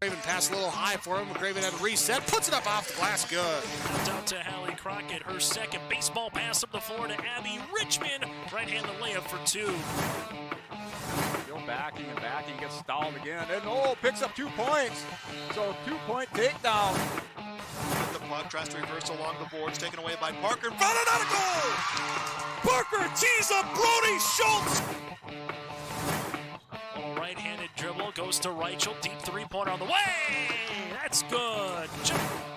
Craven passed a little high for him. Craven had a reset, puts it up off the glass, good. Out to Hallie Crockett, her second baseball pass up the floor to Abby Richmond. Right-handed layup for two. Go backing and backing, gets stalled again, and picks up 2 points. So 2-point takedown. The puck tries to reverse along the boards, taken away by Parker. Fouled out of goal! Parker tees up Brody Schultz! Right-handed dribble, goes to Reichel, deep three-pointer on the way! That's good!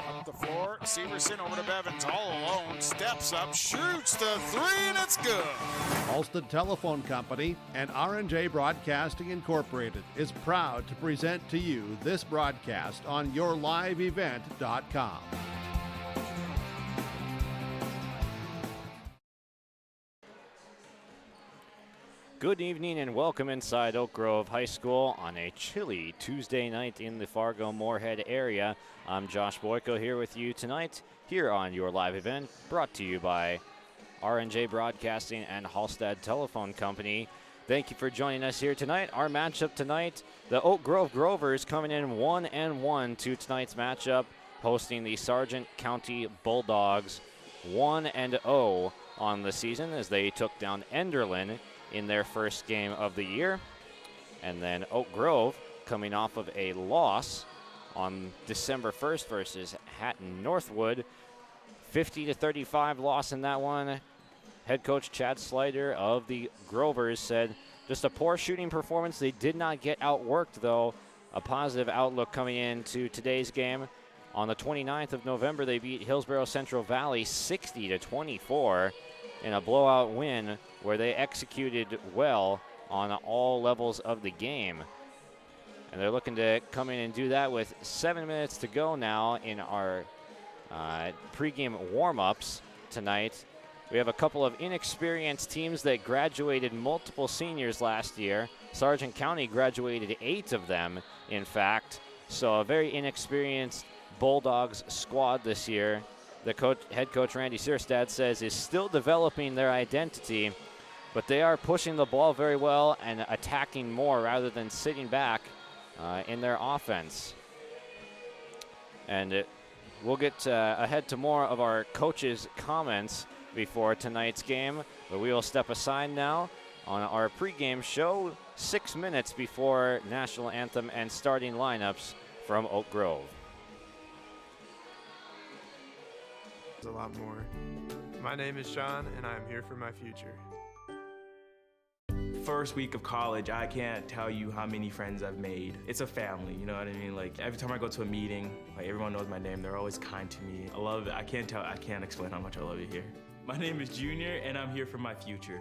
Up the floor, Severson over to Bevins, all alone, steps up, shoots the three, and it's good! Halstead Telephone Company and R&J Broadcasting Incorporated is proud to present to you this broadcast on yourliveevent.com. Good evening and welcome inside Oak Grove High School on a chilly Tuesday night in the Fargo-Moorhead area. I'm Josh Boyko here with you tonight here on Your Live Event, brought to you by R&J Broadcasting and Halstead Telephone Company. Thank you for joining us here tonight. Our matchup tonight, the Oak Grove Grovers coming in 1-1 to tonight's matchup, hosting the Sargent County Bulldogs 1-0 on the season as they took down Enderlin in their first game of the year. And then Oak Grove coming off of a loss on December 1st versus Hatton Northwood. 50-35 loss in that one. Head coach Chad Slider of the Grovers said just a poor shooting performance. They did not get outworked though. A positive outlook coming into today's game. On the 29th of November, they beat Hillsborough Central Valley 60-24 in a blowout win where they executed well on all levels of the game. And they're looking to come in and do that with 7 minutes to go now in our pregame warm-ups tonight. We have a couple of inexperienced teams that graduated multiple seniors last year. Sargent County graduated 8 of them, in fact. So a very inexperienced Bulldogs squad this year. The head coach Randy Searstad says is still developing their identity, but they are pushing the ball very well and attacking more rather than sitting back in their offense. And we'll get ahead to more of our coaches' comments before tonight's game, but we will step aside now on our pregame show 6 minutes before national anthem and starting lineups from Oak Grove. A lot more. My name is Sean, and I'm here for my future. First week of college, I can't tell you how many friends I've made. It's a family, you know what I mean? Like every time I go to a meeting, like everyone knows my name. They're always kind to me. I love it. I can't explain how much I love it here. My name is Junior, and I'm here for my future.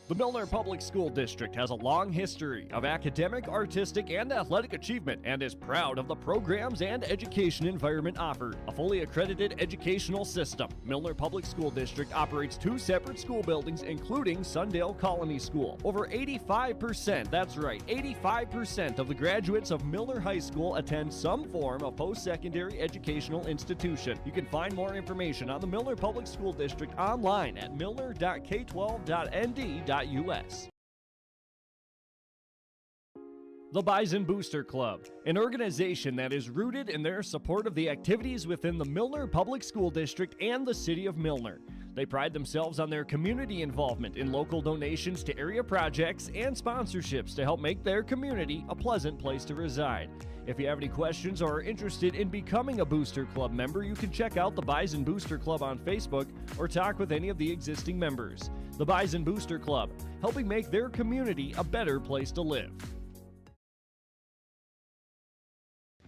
The Milner Public School District has a long history of academic, artistic, and athletic achievement and is proud of the programs and education environment offered. A fully accredited educational system, Milner Public School District operates 2 separate school buildings, including Sundale Colony School. Over 85%, that's right, 85% of the graduates of Milner High School attend some form of post-secondary educational institution. You can find more information on the Milner Public School District online at milner.k12.nd.us. The Bison Booster Club, an organization that is rooted in their support of the activities within the Milner Public School District and the City of Milner. They pride themselves on their community involvement in local donations to area projects and sponsorships to help make their community a pleasant place to reside. If you have any questions or are interested in becoming a Booster Club member, you can check out the Bison Booster Club on Facebook or talk with any of the existing members. The Bison Booster Club, helping make their community a better place to live.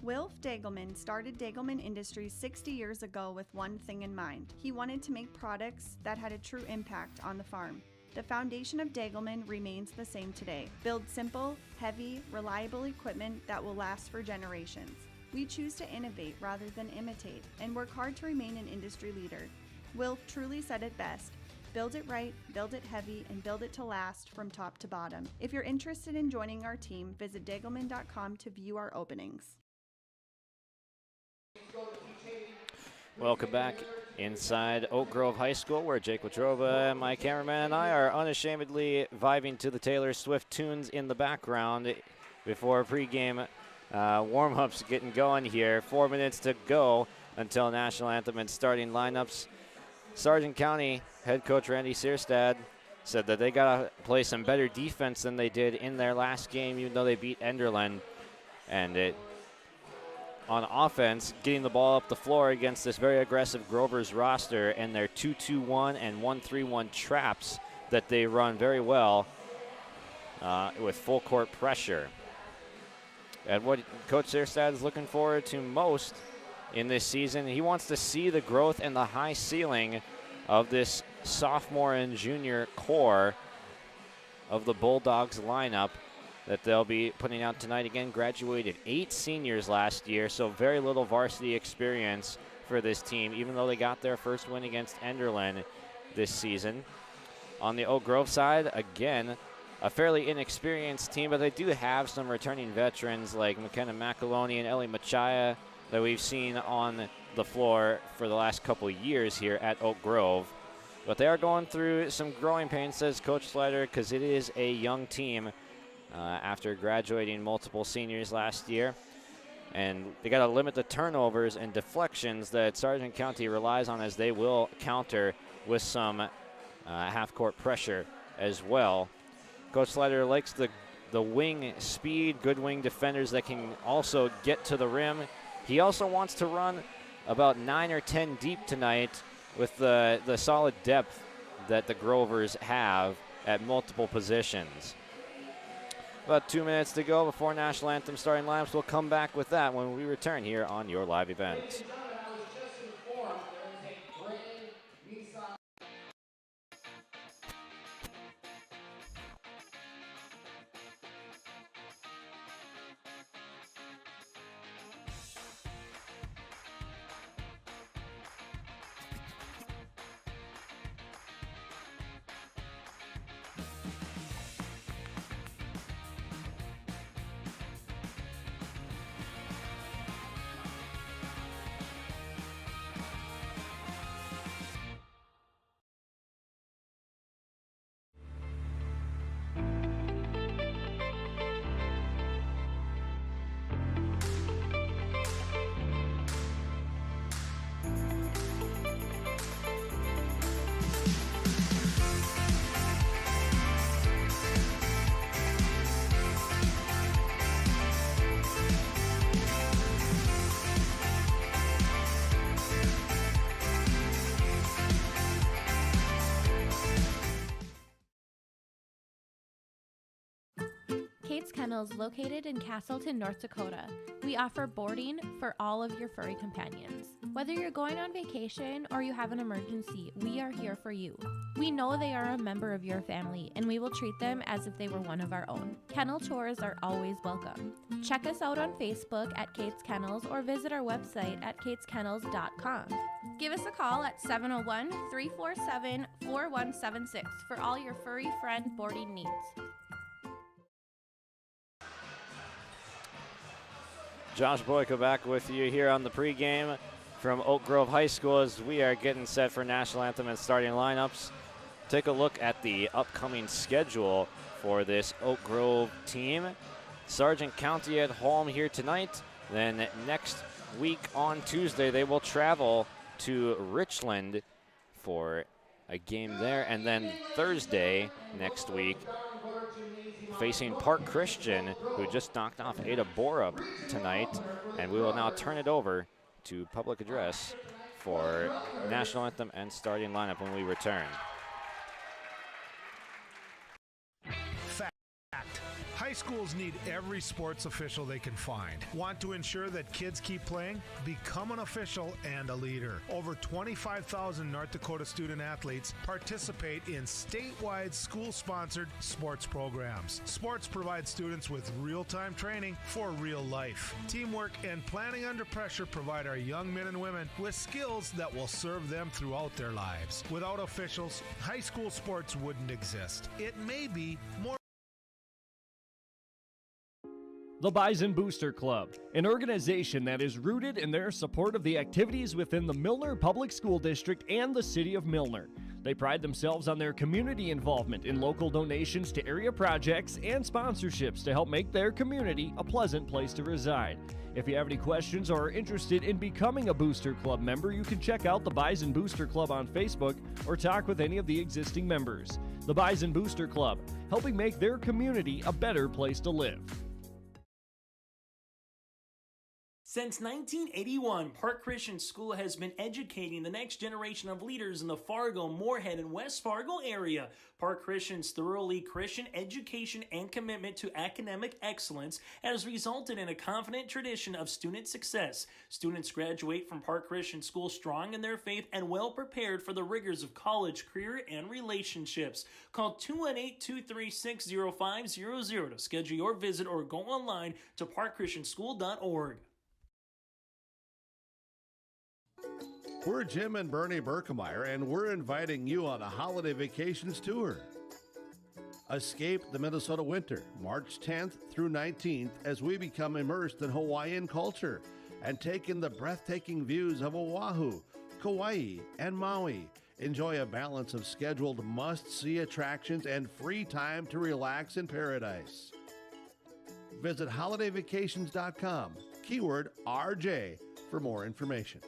Wilf Dagelman started Dagelman Industries 60 years ago with one thing in mind. He wanted to make products that had a true impact on the farm. The foundation of Dagelman remains the same today. Build simple, heavy, reliable equipment that will last for generations. We choose to innovate rather than imitate and work hard to remain an industry leader. Wilf truly said it best. Build it right, build it heavy, and build it to last from top to bottom. If you're interested in joining our team, visit dagelman.com to view our openings. Welcome back inside Oak Grove High School, where Jake Wachroba, my cameraman, and I are unashamedly vibing to the Taylor Swift tunes in the background before pregame warm-ups getting going here. 4 minutes to go until national anthem and starting lineups. Sargent County head coach Randy Searstad said that they got to play some better defense than they did in their last game, even though they beat Enderlin. And on offense, getting the ball up the floor against this very aggressive Grover's roster and their 2-2-1 and 1-3-1 traps that they run very well with full court pressure. And what Coach Searstad is looking forward to most in this season, he wants to see the growth and the high ceiling of this sophomore and junior core of the Bulldogs lineup that they'll be putting out tonight. Again, graduated 8 seniors last year, so very little varsity experience for this team, even though they got their first win against Enderlin this season. On the Oak Grove side, again, a fairly inexperienced team, but they do have some returning veterans like McKenna McAloney and Ellie Machaya that we've seen on the floor for the last couple of years here at Oak Grove. But they are going through some growing pains, says Coach Slider, because it is a young team after graduating multiple seniors last year. And they got to limit the turnovers and deflections that Sargent County relies on, as they will counter with some half-court pressure as well. Coach Slider likes the wing speed, good wing defenders that can also get to the rim. He also wants to run about 9 or 10 deep tonight with the solid depth that the Grovers have at multiple positions. About 2 minutes to go before national anthem starting lineups. We'll come back with that when we return here on your live event. Kate's Kennels, located in Castleton, North Dakota. We offer boarding for all of your furry companions. Whether you're going on vacation or you have an emergency, we are here for you. We know they are a member of your family, and we will treat them as if they were one of our own. Kennel tours are always welcome. Check us out on Facebook at Kate's Kennels or visit our website at kateskennels.com. Give us a call at 701-347-4176 for all your furry friend boarding needs. Josh Boyko back with you here on the pregame from Oak Grove High School as we are getting set for national anthem and starting lineups. Take a look at the upcoming schedule for this Oak Grove team. Sargent County at home here tonight. Then next week on Tuesday, they will travel to Richland for a game there. And then Thursday next week, facing Park Christian, who just knocked off Ada Borup tonight. And we will now turn it over to public address for national anthem and starting lineup when we return. High schools need every sports official they can find. Want to ensure that kids keep playing? Become an official and a leader. Over 25,000 North Dakota student athletes participate in statewide school-sponsored sports programs. Sports provide students with real-time training for real life. Teamwork and planning under pressure provide our young men and women with skills that will serve them throughout their lives. Without officials, high school sports wouldn't exist. It may be more. The Bison Booster Club, an organization that is rooted in their support of the activities within the Milner Public School District and the City of Milner. They pride themselves on their community involvement in local donations to area projects and sponsorships to help make their community a pleasant place to reside. If you have any questions or are interested in becoming a Booster Club member, you can check out the Bison Booster Club on Facebook or talk with any of the existing members. The Bison Booster Club, helping make their community a better place to live. Since 1981, Park Christian School has been educating the next generation of leaders in the Fargo, Moorhead, and West Fargo area. Park Christian's thoroughly Christian education and commitment to academic excellence has resulted in a confident tradition of student success. Students graduate from Park Christian School strong in their faith and well prepared for the rigors of college, career, and relationships. Call 218-236-0500 to schedule your visit or go online to parkchristianschool.org. We're Jim and Bernie Berkemeyer, and we're inviting you on a holiday vacations tour. Escape the Minnesota winter, March 10th through 19th, as we become immersed in Hawaiian culture and take in the breathtaking views of Oahu, Kauai, and Maui. Enjoy a balance of scheduled must-see attractions and free time to relax in paradise. Visit holidayvacations.com, keyword RJ, for more information.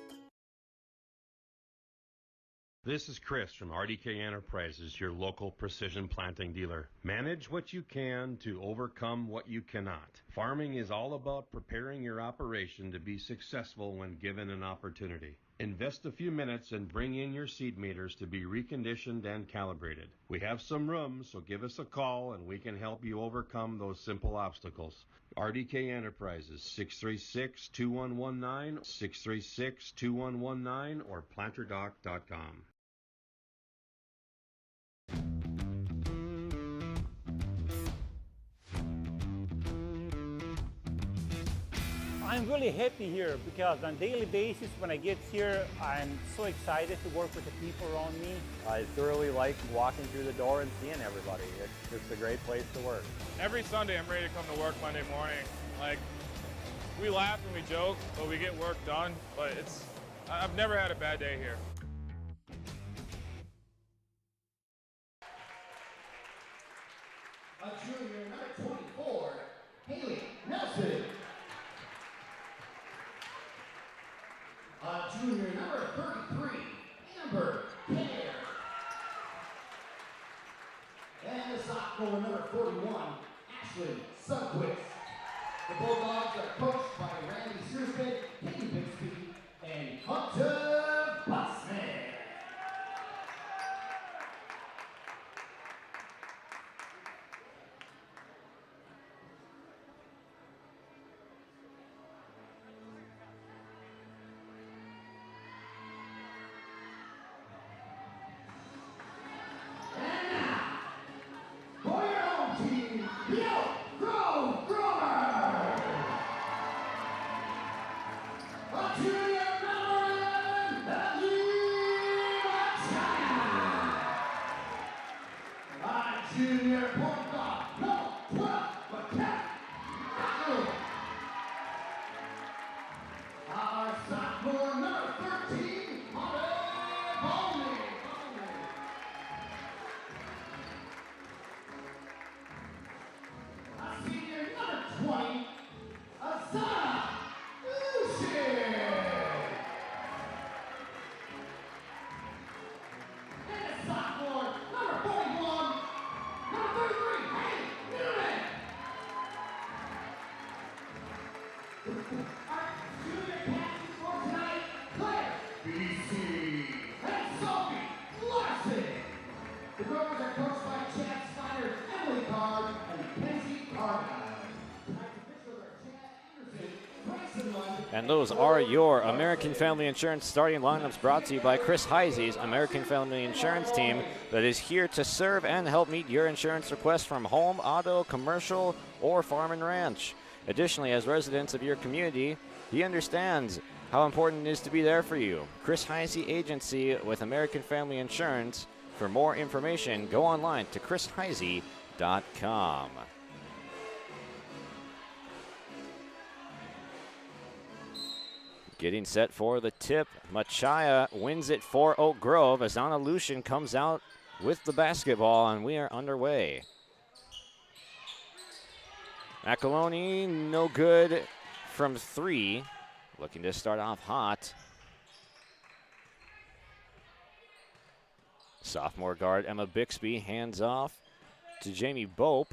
This is Chris from RDK Enterprises, your local precision planting dealer. Manage what you can to overcome what you cannot. Farming is all about preparing your operation to be successful when given an opportunity. Invest a few minutes and bring in your seed meters to be reconditioned and calibrated. We have some room, so give us a call and we can help you overcome those simple obstacles. RDK Enterprises, 636-2119, 636-2119, or planterdoc.com. I'm really happy here because on a daily basis when I get here, I'm so excited to work with the people around me. I thoroughly like walking through the door and seeing everybody. It's just a great place to work. Every Sunday I'm ready to come to work Monday morning. Like, we laugh and we joke, but we get work done. But I've never had a bad day here. A junior, number 24, Haley Nelson. A junior, number 33, Amber Care. And the sophomore, number 41, Ashley Sundquist. The Bulldogs are coached by Randy Searstead, Kenny Bixby, and Hunter Busman. And those are your American Family Insurance starting lineups, brought to you by Chris Heisey's American Family Insurance team that is here to serve and help meet your insurance requests from home, auto, commercial, or farm and ranch. Additionally, as residents of your community, he understands how important it is to be there for you. Chris Heisey Agency with American Family Insurance. For more information, go online to chrisheisey.com. Getting set for the tip. Machaya wins it for Oak Grove as Anna Lucian comes out with the basketball, and we are underway. McAloney, no good from 3. Looking to start off hot. Sophomore guard Emma Bixby hands off to Jamie Bope.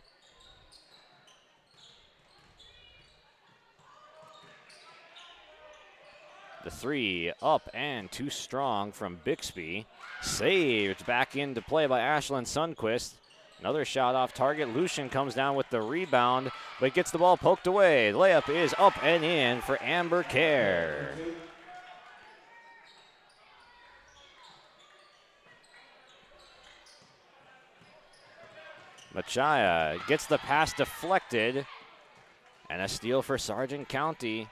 The 3 up and too strong from Bixby. Saved back into play by Ashlyn Sundquist. Another shot off target. Lucian comes down with the rebound, but gets the ball poked away. The layup is up and in for Amber Kerr. Machaya gets the pass deflected, and a steal for Sargent County.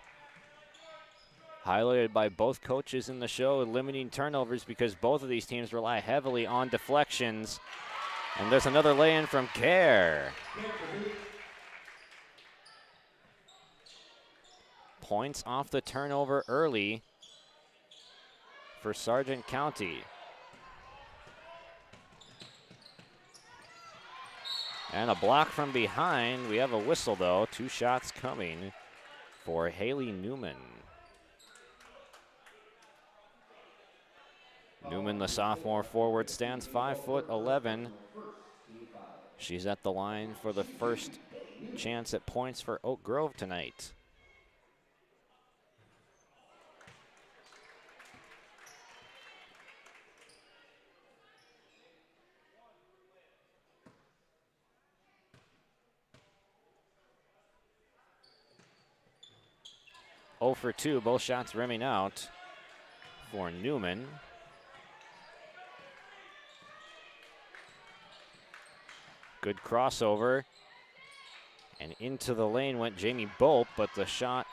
Highlighted by both coaches in the show, limiting turnovers because both of these teams rely heavily on deflections. And there's another lay-in from Kerr. Points off the turnover early for Sargent County. And a block from behind. We have a whistle, though. 2 shots coming for Haley Newman. Newman, the sophomore forward, stands 5'11". She's at the line for the first chance at points for Oak Grove tonight. Oh for 2, both shots rimming out for Newman. Good crossover. And into the lane went Jamie Bope, but the shot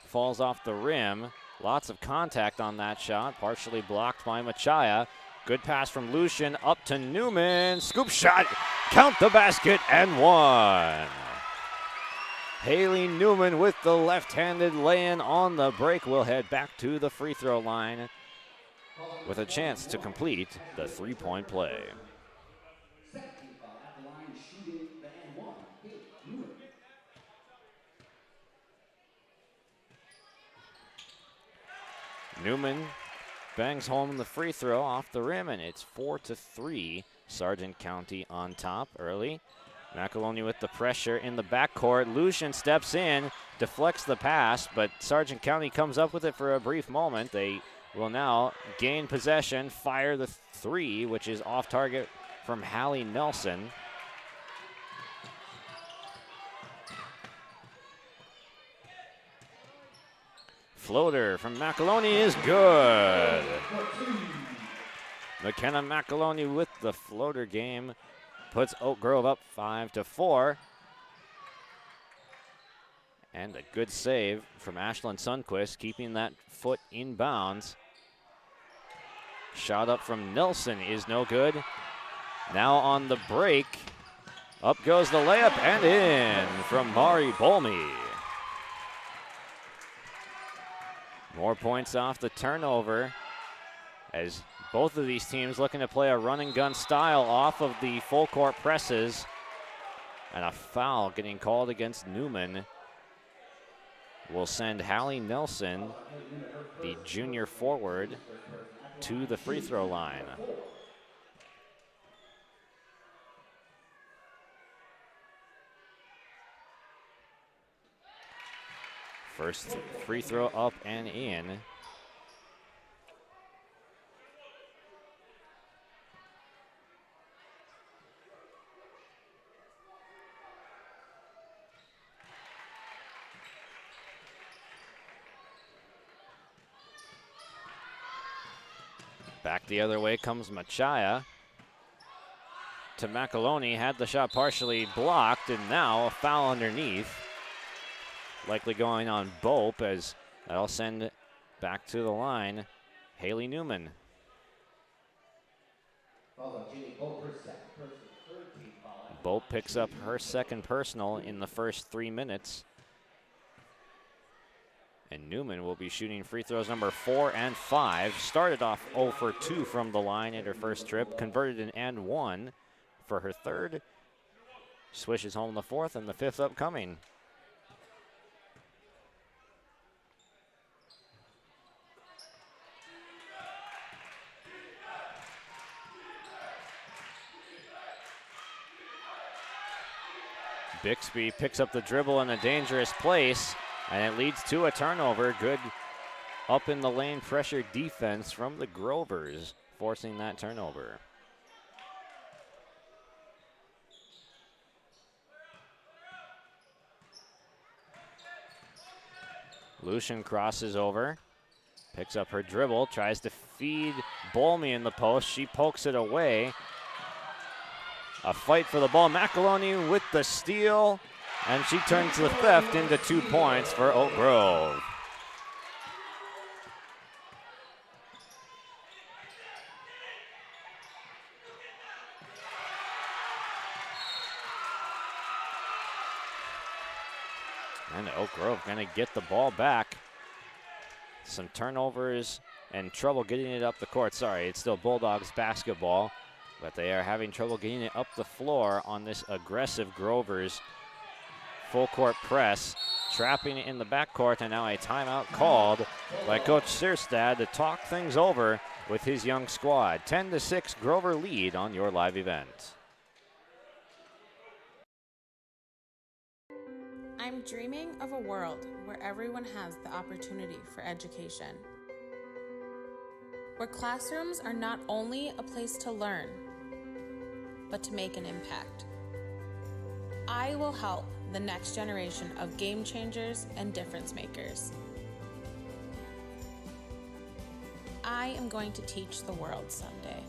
falls off the rim. Lots of contact on that shot, partially blocked by Machaya. Good pass from Lucian up to Newman. Scoop shot, count the basket, and 1. Haley Newman with the left-handed lay-in on the break will head back to the free throw line with a chance to complete the 3-point play. Newman bangs home the free throw off the rim, and it's 4-3. Sargent County on top early. McAloney with the pressure in the backcourt. Lucian steps in, deflects the pass, but Sargent County comes up with it for a brief moment. They will now gain possession, fire the 3, which is off target from Hallie Nelson. Floater from McAloney is good. McKenna McAloney with the floater game puts Oak Grove up 5-4. And a good save from Ashlyn Sundquist, keeping that foot in bounds. Shot up from Nelson is no good. Now on the break, up goes the layup and in from Mari Bolmy. More points off the turnover as both of these teams looking to play a run and gun style off of the full court presses. And a foul getting called against Newman will send Hallie Nelson, the junior forward, to the free throw line. First free throw up and in. Back the other way comes Machaya to McAloney, had the shot partially blocked, and now a foul underneath. Likely going on Bope, as that'll send it back to the line. Haley Newman. Bope picks up her second personal in the first 3 minutes. And Newman will be shooting free throws number 4 and 5. Started off 0 for 2 from the line at her first trip. Converted an and 1 for her third. Swishes home the fourth and the fifth upcoming. Bixby picks up the dribble in a dangerous place, and it leads to a turnover. Good up in the lane pressure defense from the Grovers, forcing that turnover. Lucian crosses over, picks up her dribble, tries to feed Bolmy in the post. She pokes it away. A fight for the ball. McAloney with the steal, and she turns the theft into 2 points for Oak Grove. And Oak Grove gonna get the ball back. Some turnovers and trouble getting it up the court. Sorry, it's still Bulldogs basketball, but they are having trouble getting it up the floor on this aggressive Grovers full court press, trapping it in the backcourt, and now a timeout called by Coach Sierstad to talk things over with his young squad. 10-6 Grover lead on your live event. I'm dreaming of a world where everyone has the opportunity for education, where classrooms are not only a place to learn, but to make an impact. I will help the next generation of game changers and difference makers. I am going to teach the world someday.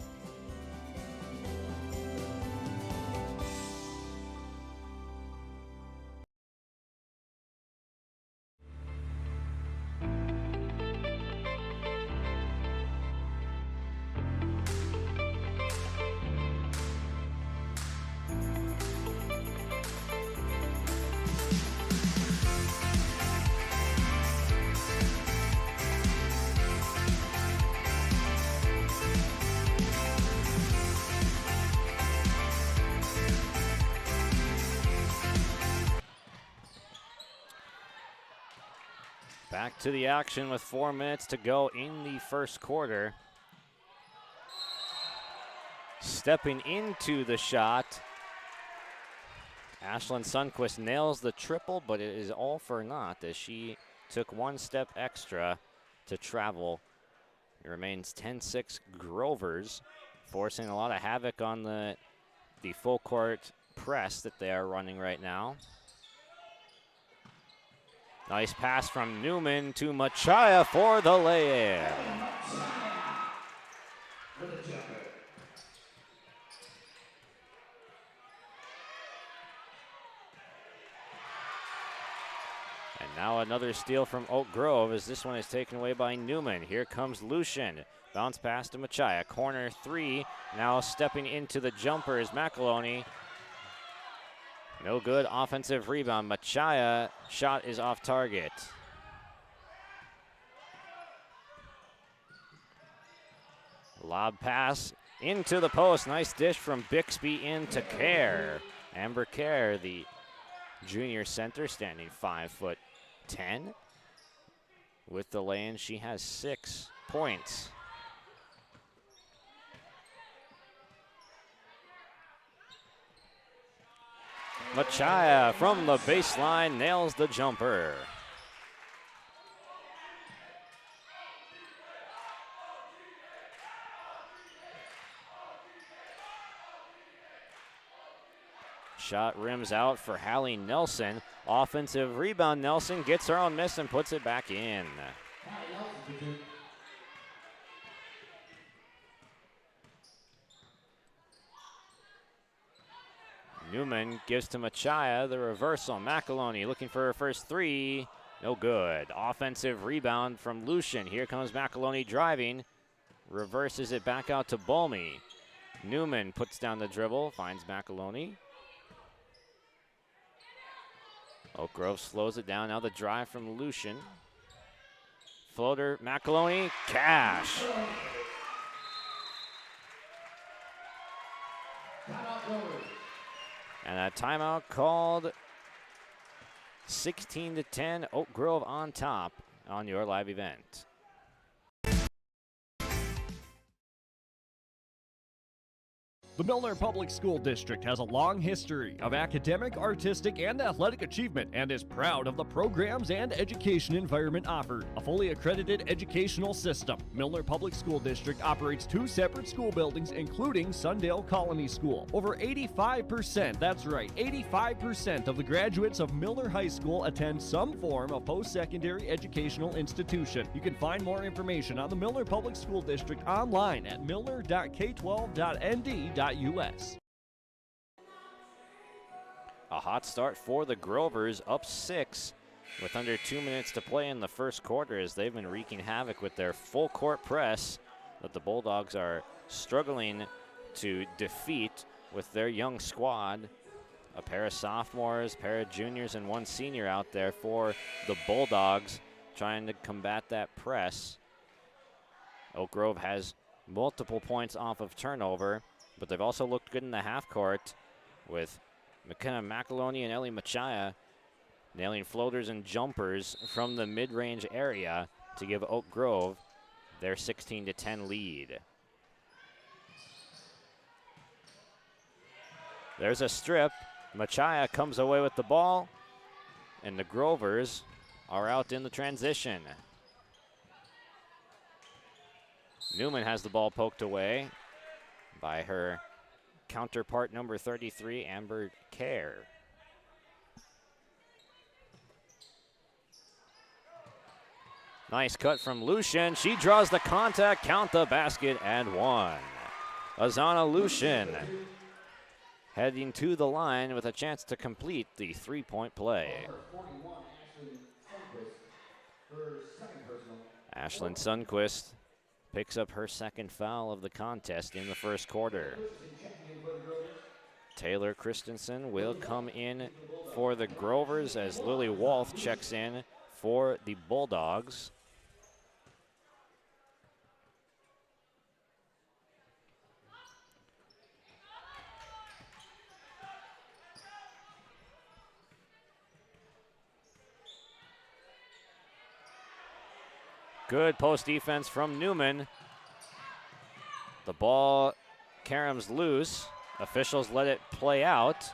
Back to the action with 4 minutes to go in the first quarter. Stepping into the shot, Ashlyn Sundquist nails the triple, but it is all for naught as she took 1 step extra to travel. It remains 10-6 Grovers, forcing a lot of havoc on the full court press that they are running right now. Nice pass from Newman to Machaya for the lay-in. And now another steal from Oak Grove as this one is taken away by Newman. Here comes Lucian. Bounce pass to Machaya. Corner 3. Now stepping into the jumper is McAloney. No good offensive rebound. Machaya shot is off target. Lob pass into the post. Nice dish from Bixby into Kerr. Amber Kerr, the junior center, standing 5'10". With the lay-in, she has 6 points. Machaya from the baseline nails the jumper. Shot rims out for Hallie Nelson. Offensive rebound. Nelson gets her own miss and puts it back in. Newman gives to Machaya, the reversal. McAloney looking for her first 3. No good. Offensive rebound from Lucian. Here comes McAloney driving. Reverses it back out to Bolmy. Newman puts down the dribble, finds McAloney. Oak Grove slows it down. Now the drive from Lucian. Floater, McAloney, cash. And a timeout called. 16-10, Oak Grove on top on your live event. The Milner Public School District has a long history of academic, artistic, and athletic achievement and is proud of the programs and education environment offered. A fully accredited educational system, Milner Public School District operates 2 separate school buildings, including Sundale Colony School. Over 85%, that's right, 85% of the graduates of Milner High School attend some form of post-secondary educational institution. You can find more information on the Milner Public School District online at milner.k12.nd.us. A hot start for the Grovers, up 6 with under 2 minutes to play in the first quarter as they've been wreaking havoc with their full court press that the Bulldogs are struggling to defeat with their young squad. A pair of sophomores, pair of juniors, and 1 senior out there for the Bulldogs trying to combat that press. Oak Grove has multiple points off of turnover, but they've also looked good in the half court with McKenna McAloney and Ellie Machaya nailing floaters and jumpers from the mid-range area to give Oak Grove their 16-10 lead. There's a strip. Machaya comes away with the ball, and the Grovers are out in the transition. Newman has the ball poked away by her counterpart, number 33, Amber Kerr. Nice cut from Lucian. She draws the contact, count the basket, and 1. Azana Lucian heading to the line with a chance to complete the 3-point play. Ashlyn Sundquist picks up her second foul of the contest in the first quarter. Taylor Christensen will come in for the Grovers as Lily Wolf checks in for the Bulldogs. Good post defense from Newman. The ball caroms loose. Officials let it play out.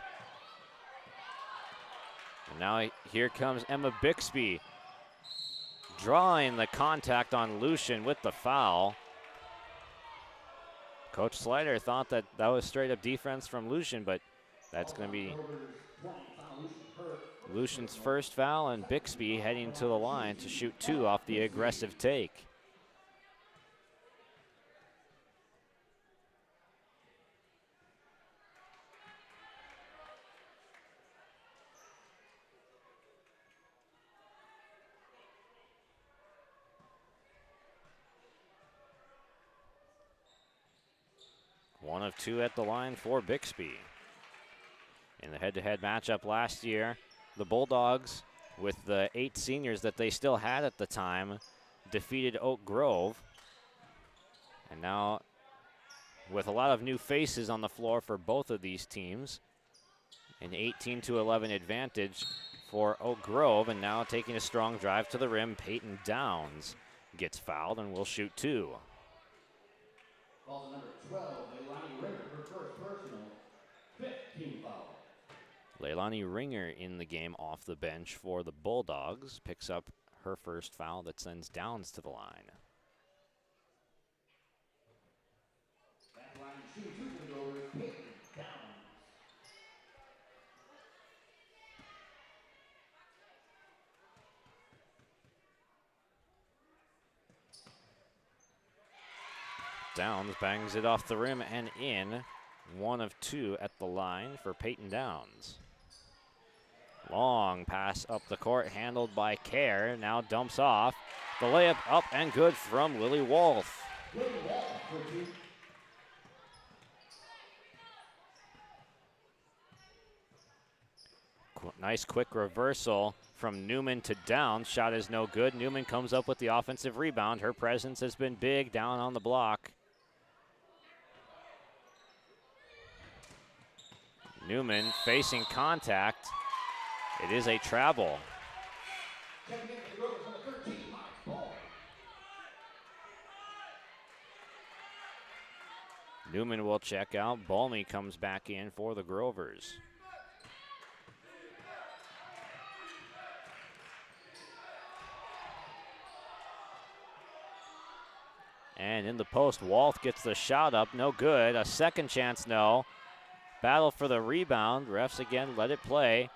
And now here comes Emma Bixby drawing the contact on Lucian with the foul. Coach Slider thought that was straight up defense from Lucian, but that's going to be Lucian's first foul, and Bixby heading to the line to shoot 2 off the aggressive take. One of 2 at the line for Bixby. In the head-to-head matchup last year, the Bulldogs, with the 8 seniors that they still had at the time, defeated Oak Grove. And now, with a lot of new faces on the floor for both of these teams, an 18-11 advantage for Oak Grove, and now taking a strong drive to the rim, Peyton Downs gets fouled and will shoot 2. Calls number 12, Leilani Ringer, her first personal, 5th team foul. Leilani Ringer in the game off the bench for the Bulldogs, picks up her first foul that sends Downs to the line. That line shooting 2 for the Grovers, Peyton Downs. Downs bangs it off the rim and in. 1 of 2 at the line for Peyton Downs. Long pass up the court, handled by Kerr. Now dumps off. The layup up and good from Lily Wolf. Nice quick reversal from Newman to Downs. Shot is no good. Newman comes up with the offensive rebound. Her presence has been big down on the block. Newman facing contact. It is a travel. Newman will check out. Balmy comes back in for the Grovers. And in the post, Walth gets the shot up, no good. A second chance, no. Battle for the rebound. Refs again let it play.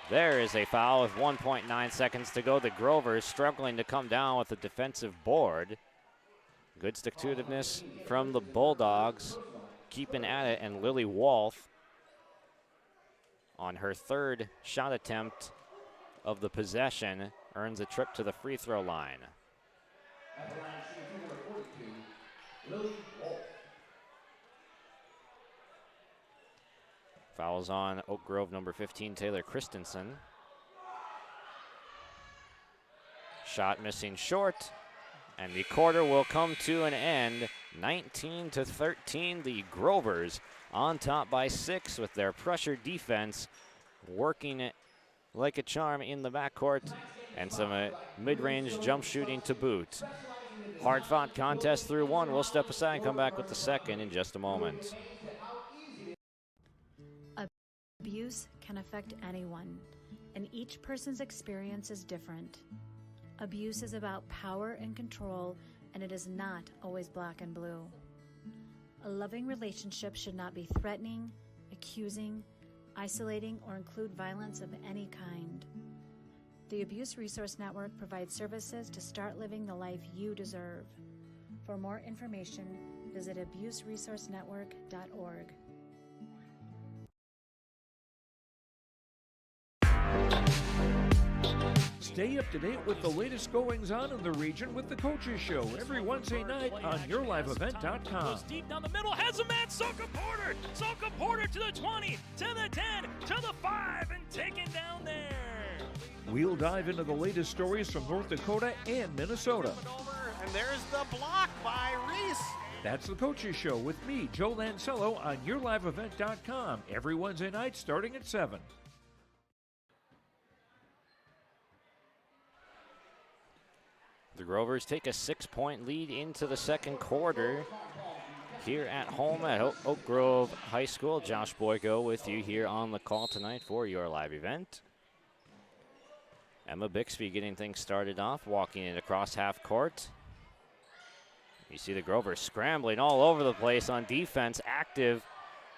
There is a foul with 1.9 seconds to go. The Grovers struggling to come down with a defensive board. Good stick-to-itiveness from the Bulldogs, keeping at it, and Lily Walth on her third shot attempt of the possession earns a trip to the free throw line. At the line, shooting number 42, Lily Wolf. Fouls on Oak Grove number 15, Taylor Christensen. Shot missing short, and the quarter will come to an end. 19-13, the Grovers on top by 6 with their pressure defense working it like a charm in the backcourt, and some mid-range jump shooting to boot. Hard-fought contest through one. We'll step aside and come back with the second in just a moment. Abuse can affect anyone, and each person's experience is different. Abuse is about power and control, and it is not always black and blue. A loving relationship should not be threatening, accusing, isolating, or include violence of any kind. The Abuse Resource Network provides services to start living the life you deserve. For more information, visit abuseresourcenetwork.org. Stay up to date with the latest goings-on in the region with the Coaches Show every Wednesday night on YourLiveEvent.com. Goes deep down the middle, has a man, Soka Porter! Soka Porter to the 20, to the 10, to the 5, and taken down there. We'll dive into the latest stories from North Dakota and Minnesota. And there's the block by Reese. That's the Coaches Show with me, Joe Lancello, on YourLiveEvent.com every Wednesday night starting at 7. The Grovers take a 6-point lead into the second quarter here at home at Oak Grove High School. Josh Boyko with you here on the call tonight for your live event. Emma Bixby getting things started off, walking it across half court. You see the Grovers scrambling all over the place on defense, active,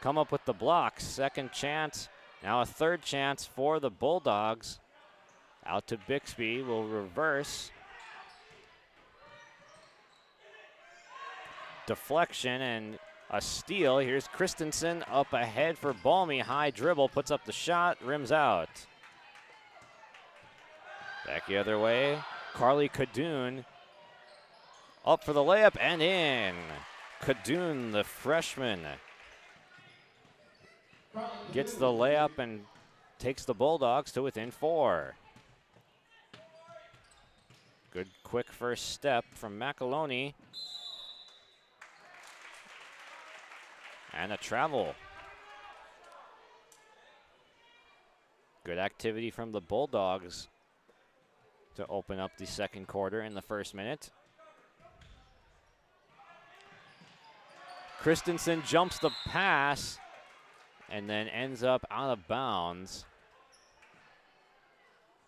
come up with the block. Second chance, now a third chance for the Bulldogs. Out to Bixby, will reverse. Deflection and a steal. Here's Christensen up ahead for Balmy. High dribble, puts up the shot, rims out. Back the other way, Carly Cadoon up for the layup and in. Cadoon, the freshman, gets the layup and takes the Bulldogs to within 4. Good quick first step from McAloney. And a travel. Good activity from the Bulldogs to open up the second quarter in the first minute. Christensen jumps the pass and then ends up out of bounds.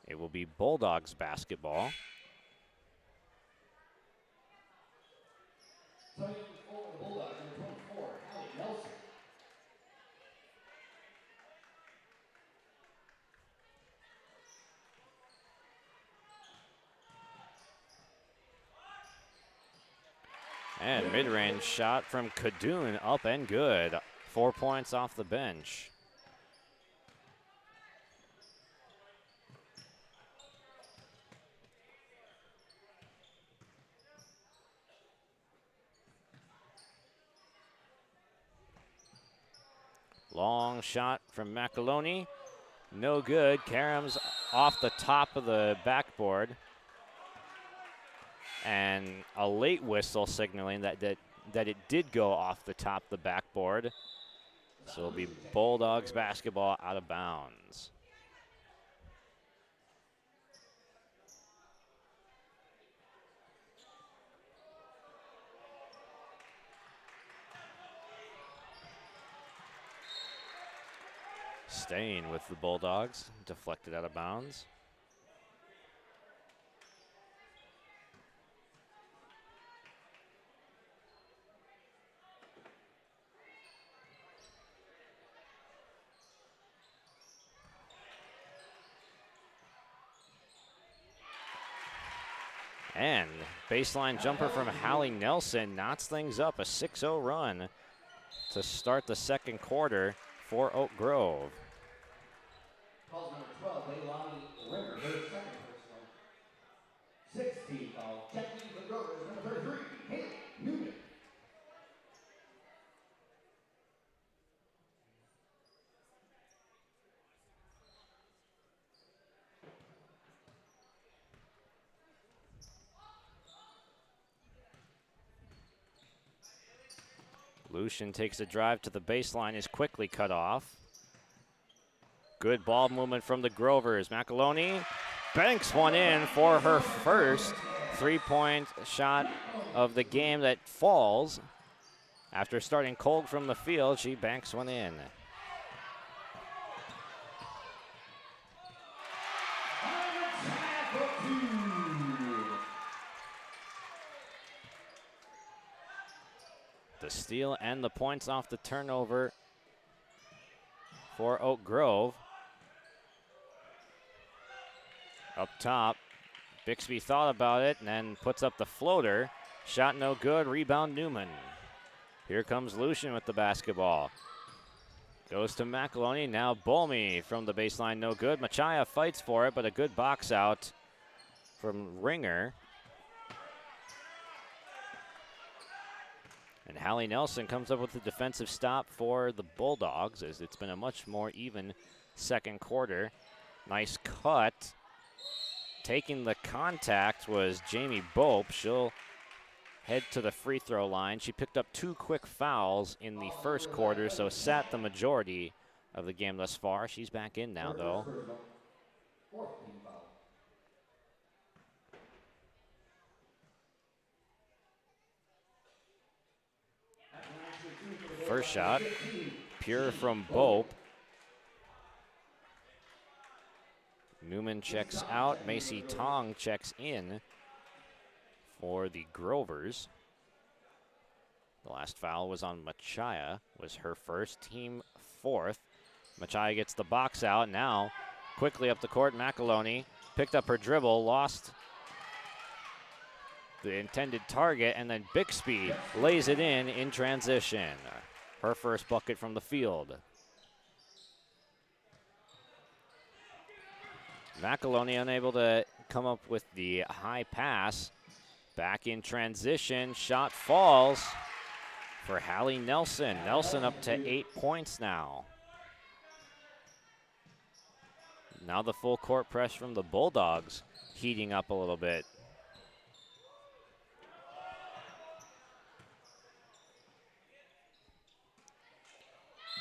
It will be Bulldogs basketball. And mid-range shot from Cadoon, up and good. 4 points off the bench. Long shot from McAloney. No good. Karam's off the top of the backboard. And a late whistle signaling that it did go off the top of the backboard. So it'll be Bulldogs basketball out of bounds. Staying with the Bulldogs, deflected out of bounds. And baseline jumper from Hallie Nelson knocks things up, a 6-0 run to start the second quarter for Oak Grove. Calls number 12, Leilani Rimmer, her second personal. 16 foul, checking for Grovers, number 33, Haley Newman. Lucian takes a drive to the baseline, is quickly cut off. Good ball movement from the Grovers. McAloney banks one in for her first three-point shot of the game that falls. After starting cold from the field, she banks one in. The steal and the points off the turnover for Oak Grove. Up top, Bixby thought about it and then puts up the floater. Shot no good, rebound Newman. Here comes Lucian with the basketball. Goes to McAloney, now Bolmy from the baseline, no good. Machaya fights for it, but a good box out from Ringer. And Hallie Nelson comes up with a defensive stop for the Bulldogs, as it's been a much more even second quarter. Nice cut. Taking the contact was Jamie Bope. She'll head to the free throw line. She picked up 2 quick fouls in the first quarter, so sat the majority of the game thus far. She's back in now, though. First shot, pure from Bope. Newman checks out. Macy Tong checks in for the Grovers. The last foul was on Machaya, was her first, team fourth. Machaya gets the box out. Now, quickly up the court, McAloney picked up her dribble, lost the intended target, and then Bixby lays it in transition. Her first bucket from the field. McAloney unable to come up with the high pass. Back in transition, shot falls for Hallie Nelson. Nelson up to 8 points now. Now the full court press from the Bulldogs heating up a little bit.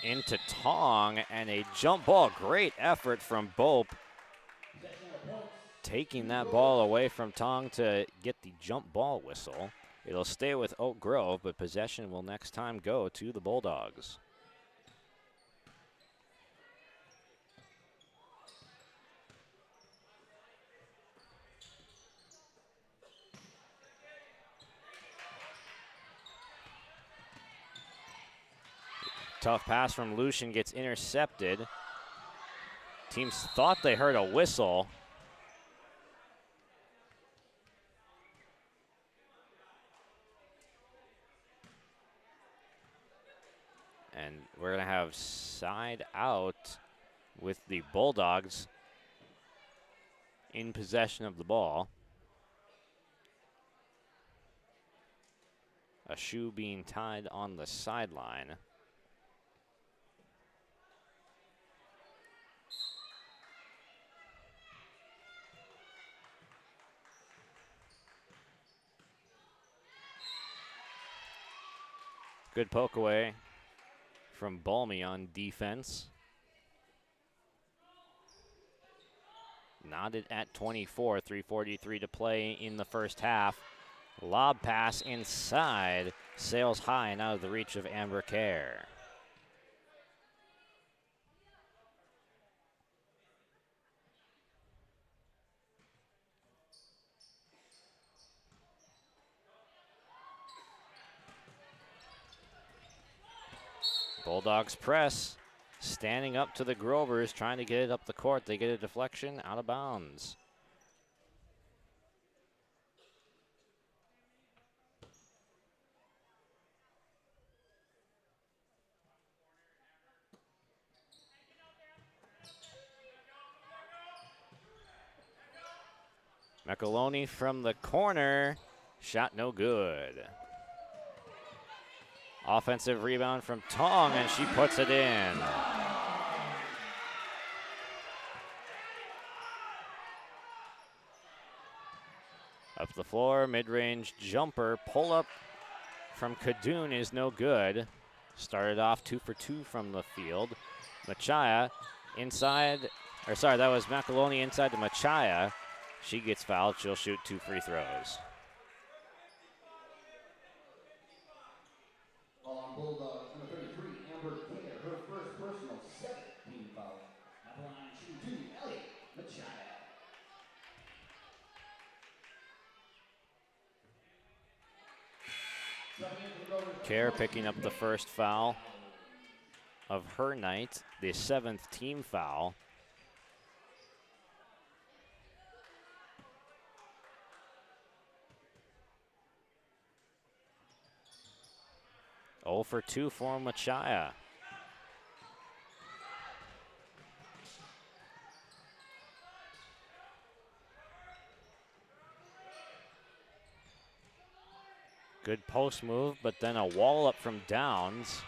Into Tong and a jump ball. Great effort from Bope. Taking that ball away from Tong to get the jump ball whistle. It'll stay with Oak Grove, but possession will next time go to the Bulldogs. Tough pass from Lucian gets intercepted. Teams thought they heard a whistle. And we're going to have side out with the Bulldogs in possession of the ball. A shoe being tied on the sideline. Good poke away from Balmy on defense. Knotted at 24, 3:43 to play in the first half. Lob pass inside, sails high and out of the reach of Amber Kerr. Bulldogs press, standing up to the Grovers, trying to get it up the court. They get a deflection, out of bounds. McAloney from the corner, shot no good. Offensive rebound from Tong, and she puts it in. Up the floor, mid-range jumper, pull-up from Kadoon is no good. Started off 2 for 2 from the field. Machaya inside, or sorry, that was McAloney inside to Machaya. She gets fouled, she'll shoot 2 free throws. On Bulldogs, number 33, Amber Kerr, her first personal 7th team foul. At the line, shooting 2, Elliot Machaya. Kerr picking up the first foul of her night, the 7th team foul. Oh for 2 for Machaya. Good post move, but then a wall up from Downs.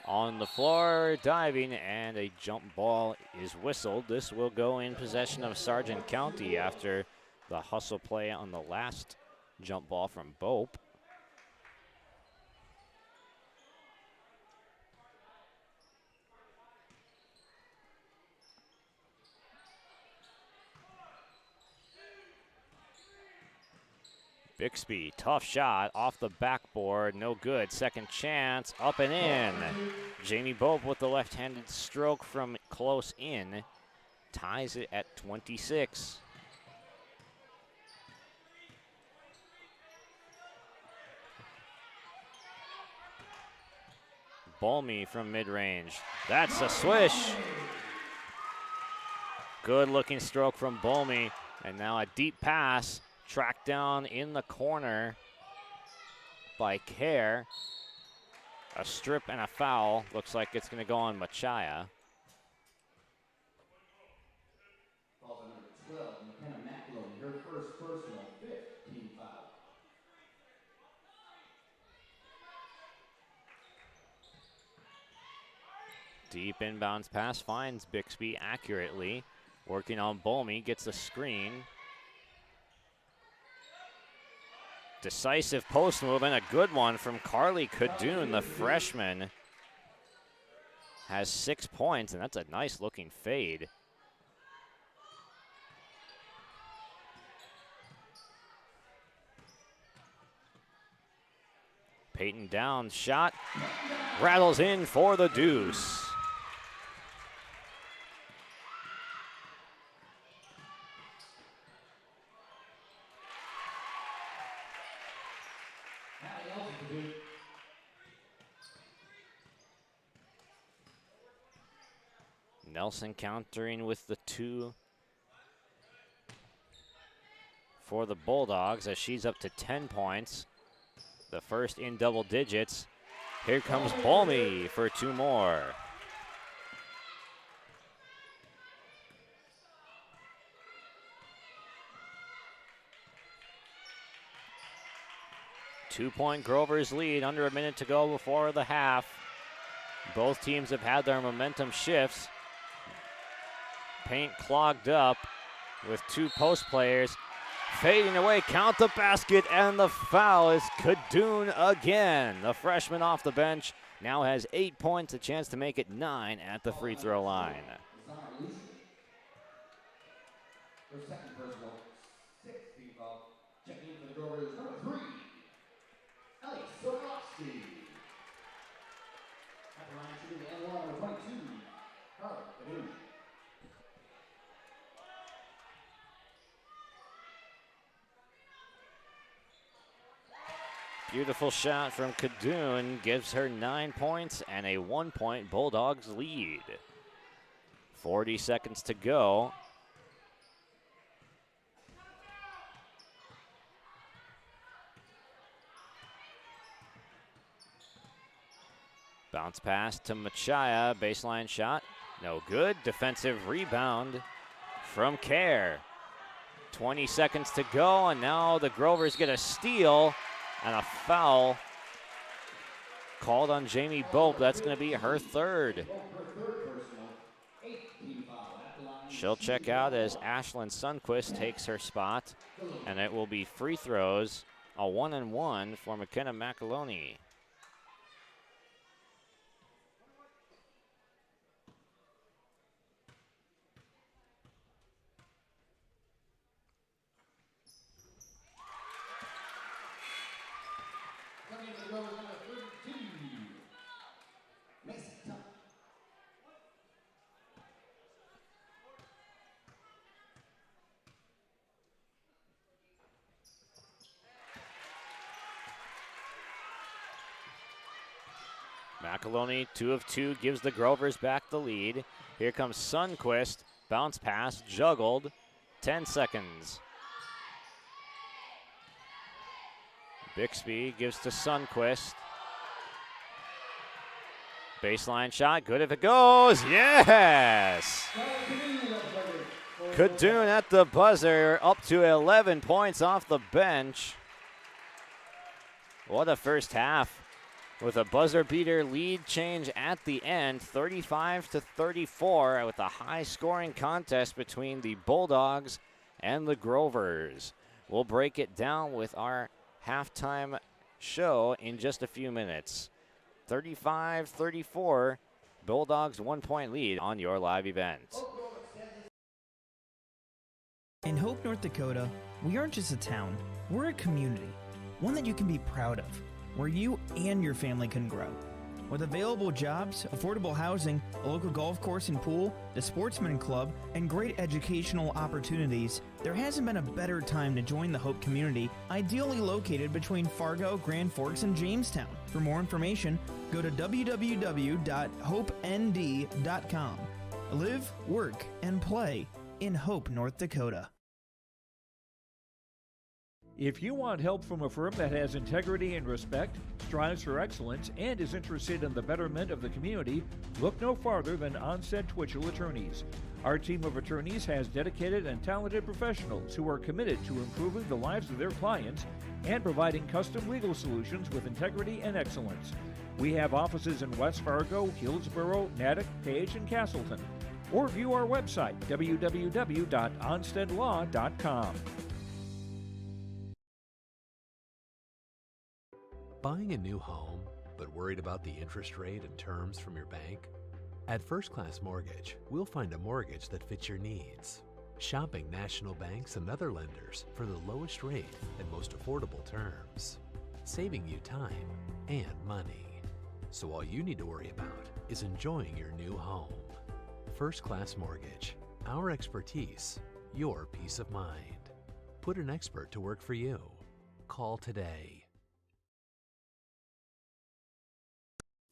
On the floor, diving, and a jump ball is whistled. This will go in possession of Sargent County after the hustle play on the last jump ball from Bope. Bixby, tough shot off the backboard, no good. Second chance, up and in. Jamie Bope with the left-handed stroke from close in, ties it at 26. Balmy from mid-range, that's a swish. Good looking stroke from Balmy, and now a deep pass. Tracked down in the corner by Kerr. A strip and a foul. Looks like it's going to go on Machaya. Falls on number 12, McKenna McAloney, her first personal 5th team foul. Deep inbounds pass finds Bixby accurately. Working on Balmy, gets a screen. Decisive post move and a good one from Carly Kadoon, the freshman. Has 6 points, and that's a nice looking fade. Peyton Downs shot, rattles in for the deuce. Nelson countering with the 2 for the Bulldogs as she's up to 10 points. The first in double digits. Here comes Balmy for 2 more. Two-point Grover's lead, under a minute to go before the half. Both teams have had their momentum shifts. Paint clogged up with 2 post players. Fading away, count the basket, and the foul is Kadoon again. The freshman off the bench now has 8 points, a chance to make it 9 at the free throw line. Her second personal, 6 feet foul. Checking for the Gophers, number 3, Ellie Sokolowski. At the line, shooting the N1, number 22, Carla Kadoon. Beautiful shot from Kadoon gives her 9 points and a 1-point Bulldogs lead. 40 seconds to go. Bounce pass to Machaya, baseline shot, no good. Defensive rebound from Kerr. 20 seconds to go, and now the Grovers get a steal and a foul called on Jamie Bope. That's going to be her third. She'll check out as Ashlyn Sundquist takes her spot, and it will be free throws, a 1-and-1 for McKenna McAloney. McAloney, 2 of 2, gives the Grovers back the lead. Here comes Sundquist, bounce pass, juggled, 10 seconds. Bixby gives to Sundquist. Baseline shot, good if it goes, yes! Kadoon at the buzzer, up to 11 points off the bench. What a first half. With a buzzer beater lead change at the end, 35-34, with a high scoring contest between the Bulldogs and the Grovers. We'll break it down with our halftime show in just a few minutes. 35-34, Bulldogs 1-point lead on your live event. In Hope, North Dakota, we aren't just a town, we're a community, one that you can be proud of, where you and your family can grow. With available jobs, affordable housing, a local golf course and pool, the Sportsman Club, and great educational opportunities, there hasn't been a better time to join the Hope community, ideally located between Fargo, Grand Forks, and Jamestown. For more information, go to www.hopend.com. Live, work, and play in Hope, North Dakota. If you want help from a firm that has integrity and respect, strives for excellence, and is interested in the betterment of the community, look no farther than Onstead Twitchell Attorneys. Our team of attorneys has dedicated and talented professionals who are committed to improving the lives of their clients and providing custom legal solutions with integrity and excellence. We have offices in West Fargo, Hillsborough, Natick, Page, and Castleton. Or view our website, www.onsteadlaw.com. Buying a new home, but worried about the interest rate and terms from your bank? At First Class Mortgage, we'll find a mortgage that fits your needs. Shopping national banks and other lenders for the lowest rate and most affordable terms. Saving you time and money. So all you need to worry about is enjoying your new home. First Class Mortgage. Our expertise, your peace of mind. Put an expert to work for you. Call today.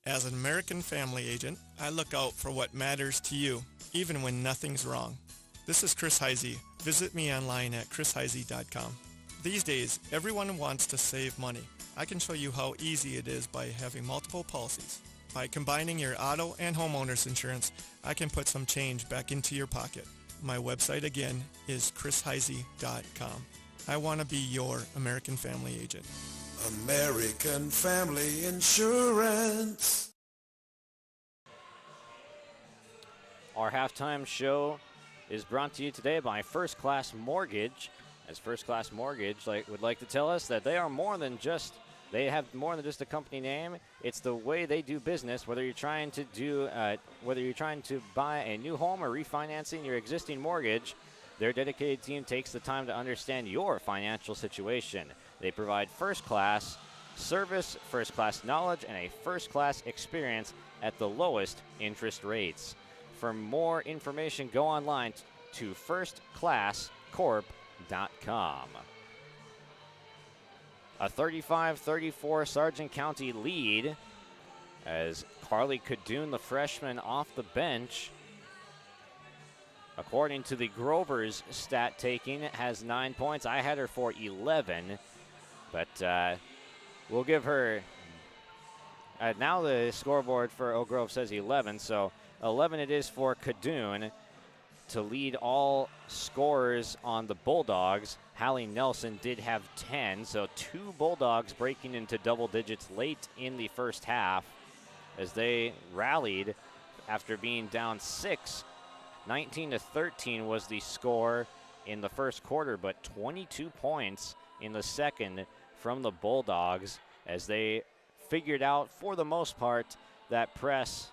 As an American Family Agent, I look out for what matters to you, even when nothing's wrong. This is Chris Heisey. Visit me online at chrisheisey.com. These days, everyone wants to save money. I can show you how easy it is by having multiple policies. By combining your auto and homeowner's insurance, I can put some change back into your pocket. My website again is chrisheisey.com. I want to be your American Family Agent. American Family Insurance. Our halftime show is brought to you today by First Class Mortgage as First Class Mortgage would like to tell us that they have more than just a company name. It's the way they do business. Whether you're trying to buy a new home or refinancing your existing mortgage, their dedicated team takes the time to understand your financial situation. They provide first-class service, first-class knowledge, and a first-class experience at the lowest interest rates. For more information, go online to firstclasscorp.com. A 35-34 Sargent County lead as Carly Cadoon, the freshman, off the bench. According to the Grovers stat taking, has 9 points. I had her for 11, but we'll give her. Now the scoreboard for Oak Grove says 11, so 11 it is for Cadoon to lead all scorers on the Bulldogs. Hallie Nelson did have 10, so 2 Bulldogs breaking into double digits late in the first half as they rallied after being down 6. 19-13 was the score in the first quarter, but 22 points in the second from the Bulldogs as they figured out, for the most part, that press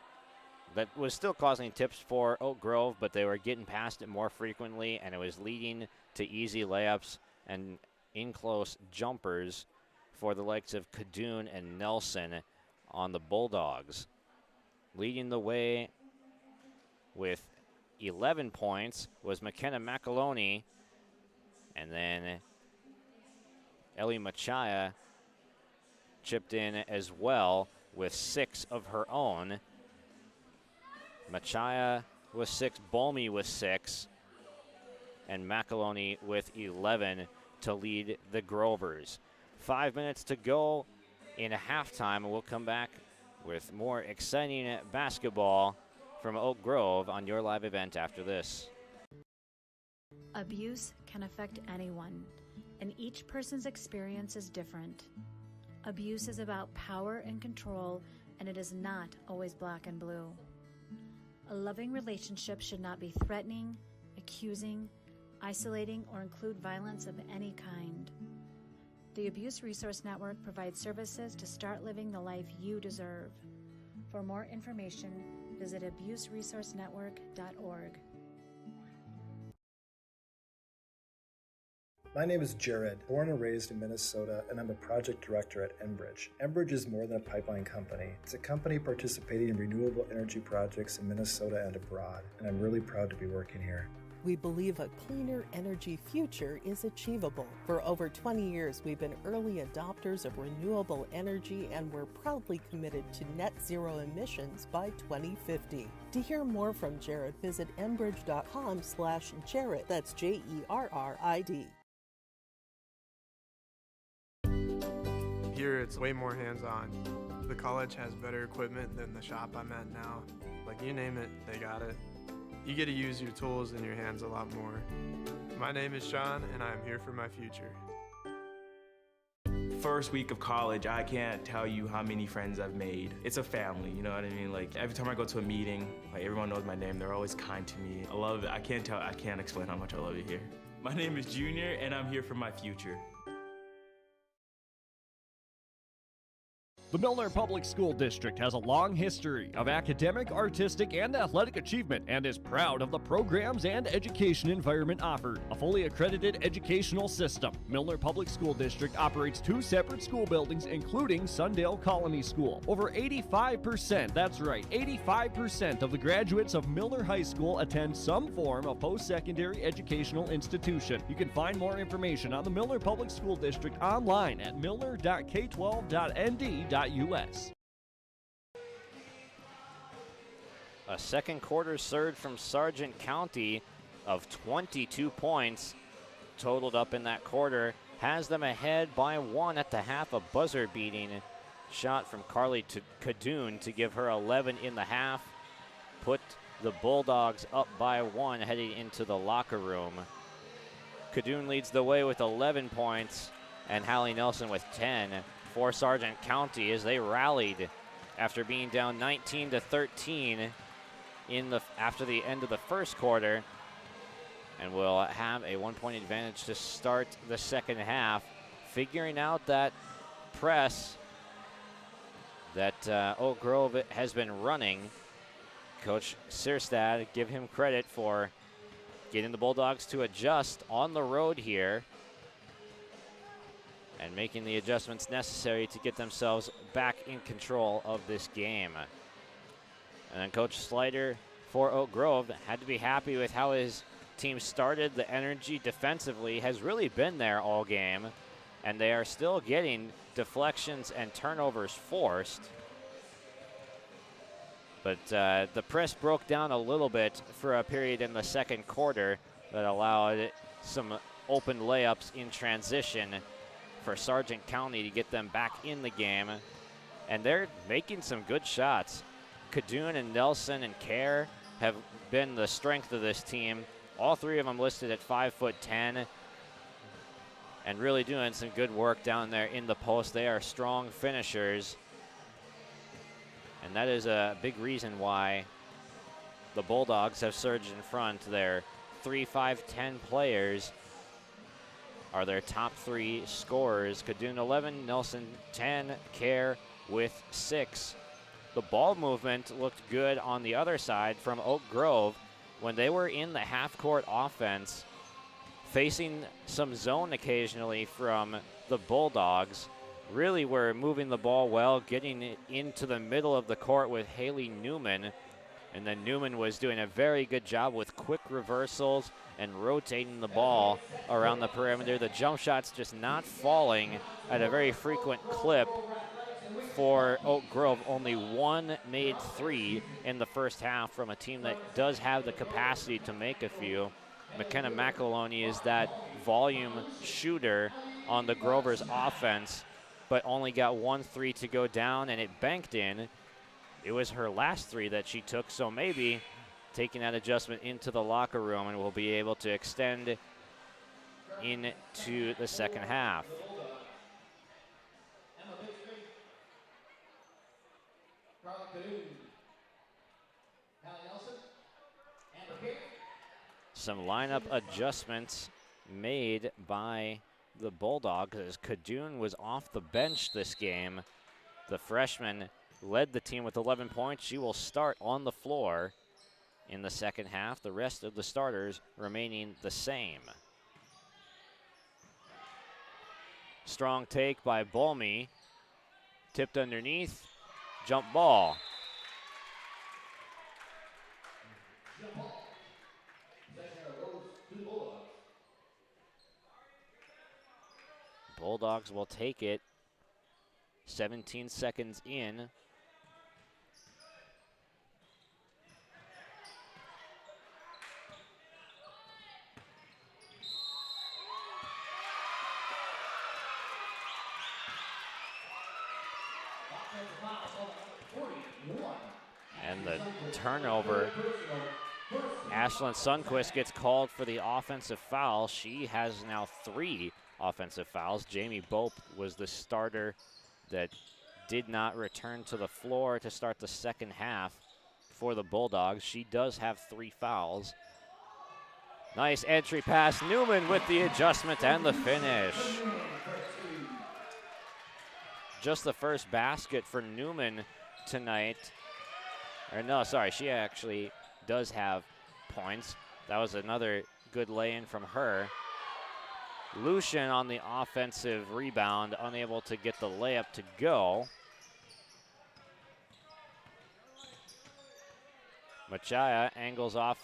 that was still causing tips for Oak Grove, but they were getting past it more frequently, and it was leading to easy layups and in-close jumpers for the likes of Cadoon and Nelson on the Bulldogs. Leading the way with 11 points was McKenna McAloney, and then Ellie Machaya chipped in as well with 6 of her own. Machaya with 6, Bolmy with 6, and McAloney with 11 to lead the Grovers. 5 minutes to go in halftime, and we'll come back with more exciting basketball from Oak Grove on your live event after this. Abuse can affect anyone, and each person's experience is different. Abuse is about power and control, and it is not always black and blue. A loving relationship should not be threatening, accusing, isolating, or include violence of any kind. The Abuse Resource Network provides services to start living the life you deserve. For more information, visit abuseresourcenetwork.org. My name is Jared, born and raised in Minnesota, and I'm a project director at Enbridge. Enbridge is more than a pipeline company. It's a company participating in renewable energy projects in Minnesota and abroad, and I'm really proud to be working here. We believe a cleaner energy future is achievable. For over 20 years, we've been early adopters of renewable energy, and we're proudly committed to net zero emissions by 2050. To hear more from Jared, visit enbridge.com/Jared. That's JERRID. Here it's way more hands-on. The college has better equipment than the shop I'm at now. Like, you name it, they got it. You get to use your tools and your hands a lot more. My name is Sean, and I'm here for my future. First week of college, I can't tell you how many friends I've made. It's a family, you know what I mean? Like, every time I go to a meeting, like, everyone knows my name. They're always kind to me. I love it. I can't explain how much I love it here. My name is Junior, and I'm here for my future. The Milner Public School District has a long history of academic, artistic, and athletic achievement and is proud of the programs and education environment offered. A fully accredited educational system, Milner Public School District operates 2 separate school buildings, including Sundale Colony School. Over 85%, that's right, 85% of the graduates of Milner High School attend some form of post-secondary educational institution. You can find more information on the Milner Public School District online at milner.k12.nd.us. A second quarter surge from Sargent County of 22 points totaled up in that quarter has them ahead by 1 at the half. A buzzer beating shot from Carly Cadoon to give her 11 in the half put the Bulldogs up by 1 heading into the locker room. Cadoon leads the way with 11 points and Hallie Nelson with 10 for Sargent County as they rallied after being down 19-13 after the end of the first quarter. and will have a 1-point advantage to start the second half, figuring out that press that Oak Grove has been running. Coach Sierstad, give him credit for getting the Bulldogs to adjust on the road here and making the adjustments necessary to get themselves back in control of this game. And then Coach Slider for Oak Grove had to be happy with how his team started. The energy defensively has really been there all game, and they are still getting deflections and turnovers forced. But the press broke down a little bit for a period in the second quarter that allowed some open layups in transition for Sargent County to get them back in the game. And they're making some good shots. Kadoon and Nelson and Kerr have been the strength of this team. All three of them listed at 5'10", and really doing some good work down there in the post. They are strong finishers. And that is a big reason why the Bulldogs have surged in front. Their 3, 5, 10 players are their top three scorers. Kadoon 11, Nelson 10, Kerr with 6. The ball movement looked good on the other side from Oak Grove when they were in the half-court offense, facing some zone occasionally from the Bulldogs. Really were moving the ball well, getting it into the middle of the court with Haley Newman. And then Newman was doing a very good job with quick reversals and rotating the ball around the perimeter. The jump shots just not falling at a very frequent clip for Oak Grove. Only one made three in the first half from a team that does have the capacity to make a few. McKenna McAloney is that volume shooter on the Grovers offense, but only got 1 3 to go down, and it banked in. It was her last 3 that she took, so maybe taking that adjustment into the locker room and will be able to extend into the second half. Some lineup adjustments made by the Bulldogs as Kadoon was off the bench this game. The freshman led the team with 11 points. She will start on the floor in the second half. The rest of the starters remaining the same. Strong take by Bolmy. Tipped underneath. Jump ball. Bulldogs will take it. 17 seconds in. And the turnover. Ashlyn Sundquist gets called for the offensive foul. She has now 3 offensive fouls. Jamie Bope was the starter that did not return to the floor to start the second half for the Bulldogs. She does have 3 fouls. Nice entry pass. Newman with the adjustment and the finish. Just the first basket for Newman tonight. Or no, sorry, she actually does have points. That was another good lay-in from her. Lucian on the offensive rebound, unable to get the layup to go. Machaya angles off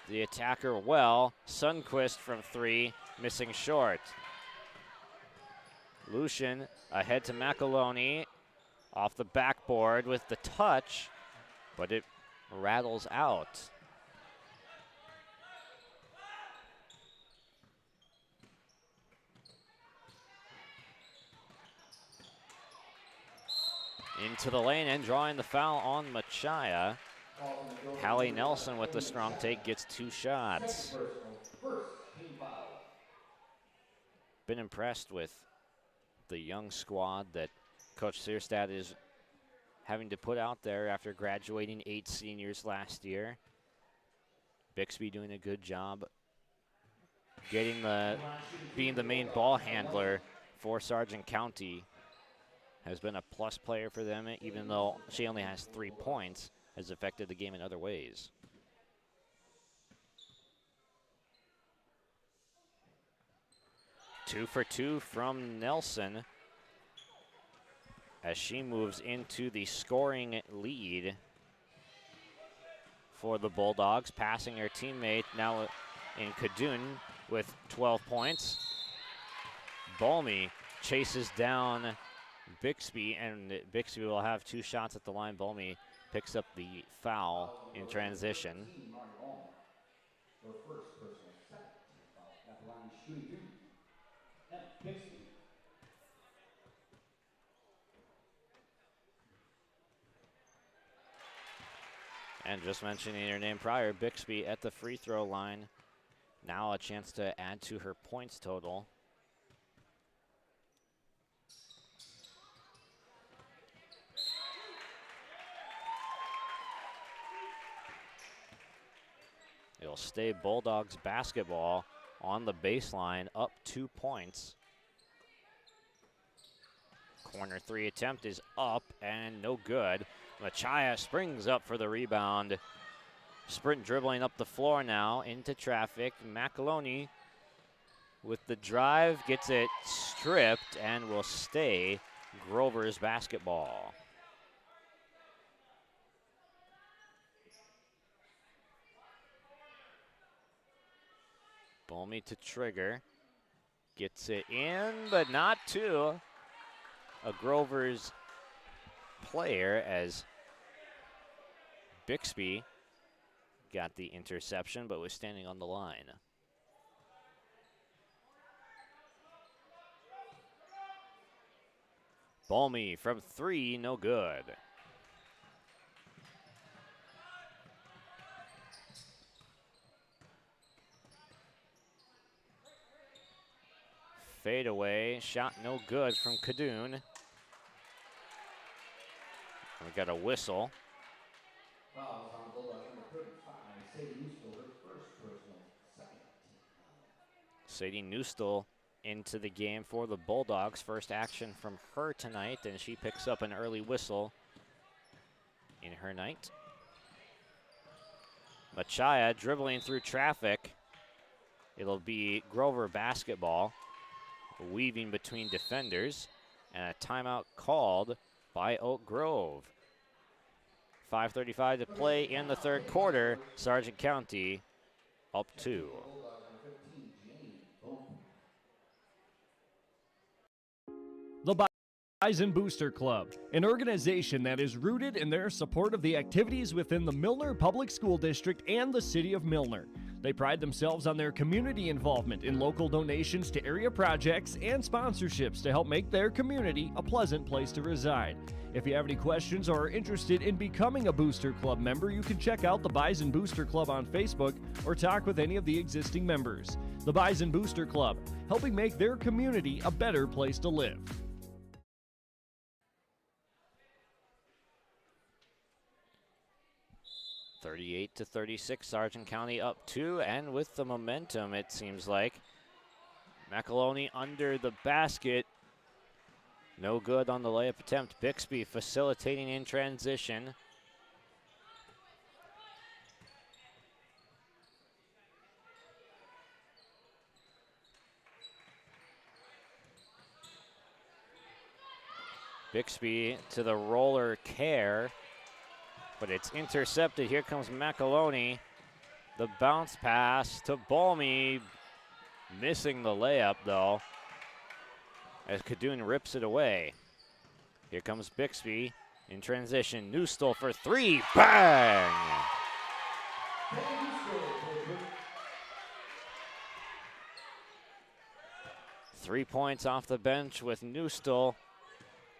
the attacker well. Sundquist from 3, missing short. Lucian ahead to McAloney, off the backboard with the touch, but it rattles out. Into the lane and drawing the foul on Machaya. Hallie Nelson with the strong take gets 2 shots. Been impressed with the young squad that Coach Sierstad is having to put out there after graduating 8 seniors last year. Bixby doing a good job being the main ball handler for Sargent County has been a plus player for them, even though she only has 3 points, has affected the game in other ways. Two for two from Nelson as she moves into the scoring lead for the Bulldogs, passing her teammate now in Kadun with 12 points. Balmy chases down Bixby, and Bixby will have 2 shots at the line. Balmy picks up the foul in transition. Her first personal second foul at the line, shooting 2. And Bixby. And just mentioning her name prior, Bixby at the free throw line. Now a chance to add to her points total. It'll stay Bulldogs basketball on the baseline, up 2 points. Corner 3 attempt is up and no good. Machaya springs up for the rebound. Sprint dribbling up the floor now into traffic. McAloney with the drive, gets it stripped and will stay Grover's basketball. Balmy to trigger. Gets it in, but not to a Grover's player as Bixby got the interception but was standing on the line. Balmy from 3, no good. Fade away, shot no good from Kadun. We got a whistle. Fouls on Bulldogs number 35, Sadie Newstill, her first personal second. Sadie Newstill into the game for the Bulldogs. First action from her tonight, and she picks up an early whistle in her night. Machaya dribbling through traffic. It'll be Grover basketball, weaving between defenders, and a timeout called by Oak Grove. 5:35 to play in the third quarter. Sargent County up 2. The Bison Booster Club, an organization that is rooted in their support of the activities within the Milner Public School District and the City of Milner. They pride themselves on their community involvement in local donations to area projects and sponsorships to help make their community a pleasant place to reside. If you have any questions or are interested in becoming a Booster Club member, you can check out the Bison Booster Club on Facebook or talk with any of the existing members. The Bison Booster Club, helping make their community a better place to live. 38-36, Sargent County up 2, and with the momentum, it seems like. McAloney under the basket. No good on the layup attempt. Bixby facilitating in transition. Bixby to the roller Care, but it's intercepted. Here comes McAloney. The bounce pass to Balmy, missing the layup though, as Kadun rips it away. Here comes Bixby in transition. Newstill for 3, bang! Three points off the bench with Newstill.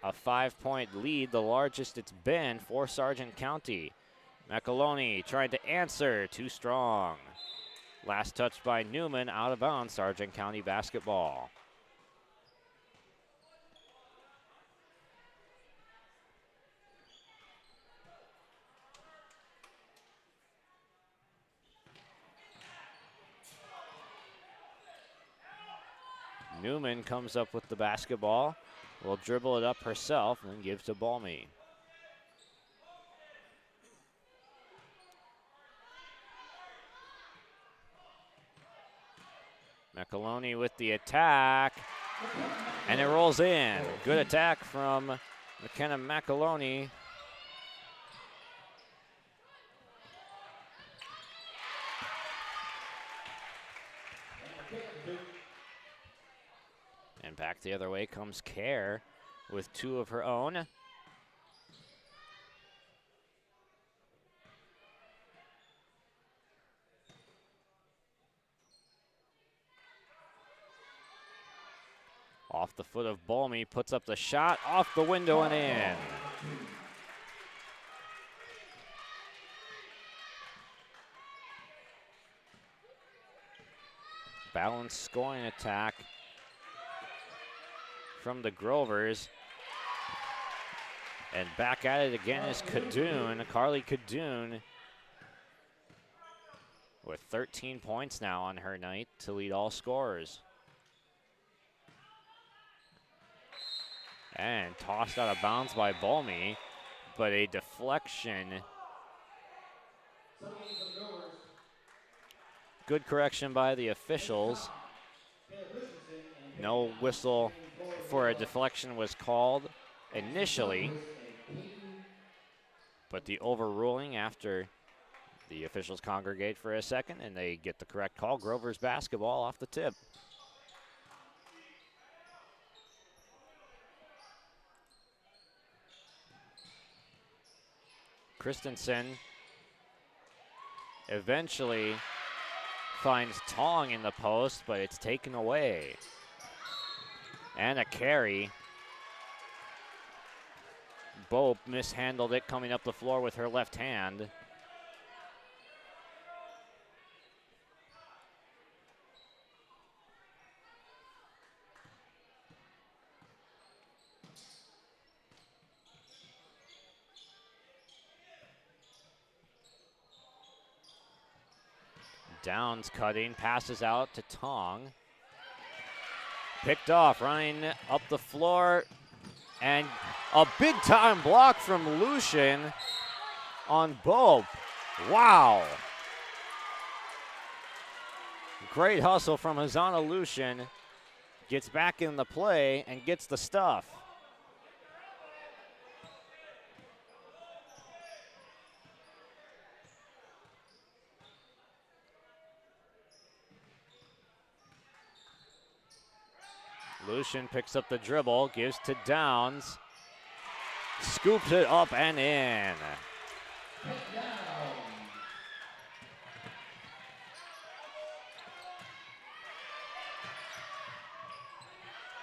A 5-point lead, the largest it's been for Sargent County. McAloney tried to answer, too strong. Last touch by Newman, out of bounds, Sargent County basketball. Newman comes up with the basketball, will dribble it up herself and give to Balmy. McAloney with the attack, and it rolls in. Good attack from McKenna McAloney. And back the other way comes Kerr with 2 of her own. Off the foot of Balmy, puts up the shot, off the window and in. Balanced scoring attack from the Grovers. And back at it again is Cadoon, Carly Cadoon, with 13 points now on her night to lead all scorers. And tossed out of bounds by Balmy, but a deflection. Good correction by the officials. No whistle for a deflection was called initially, but the overruling after the officials congregate for a second and they get the correct call. Grover's basketball off the tip. Christensen eventually finds Tong in the post, but it's taken away. And a carry. Bope mishandled it coming up the floor with her left hand. Downs cutting, passes out to Tong. Picked off, running up the floor, and a big time block from Lucian on Bope. Wow. Great hustle from Hazana Lucian. Gets back in the play and gets the stuff. Lucian picks up the dribble, gives to Downs, scoops it up and in.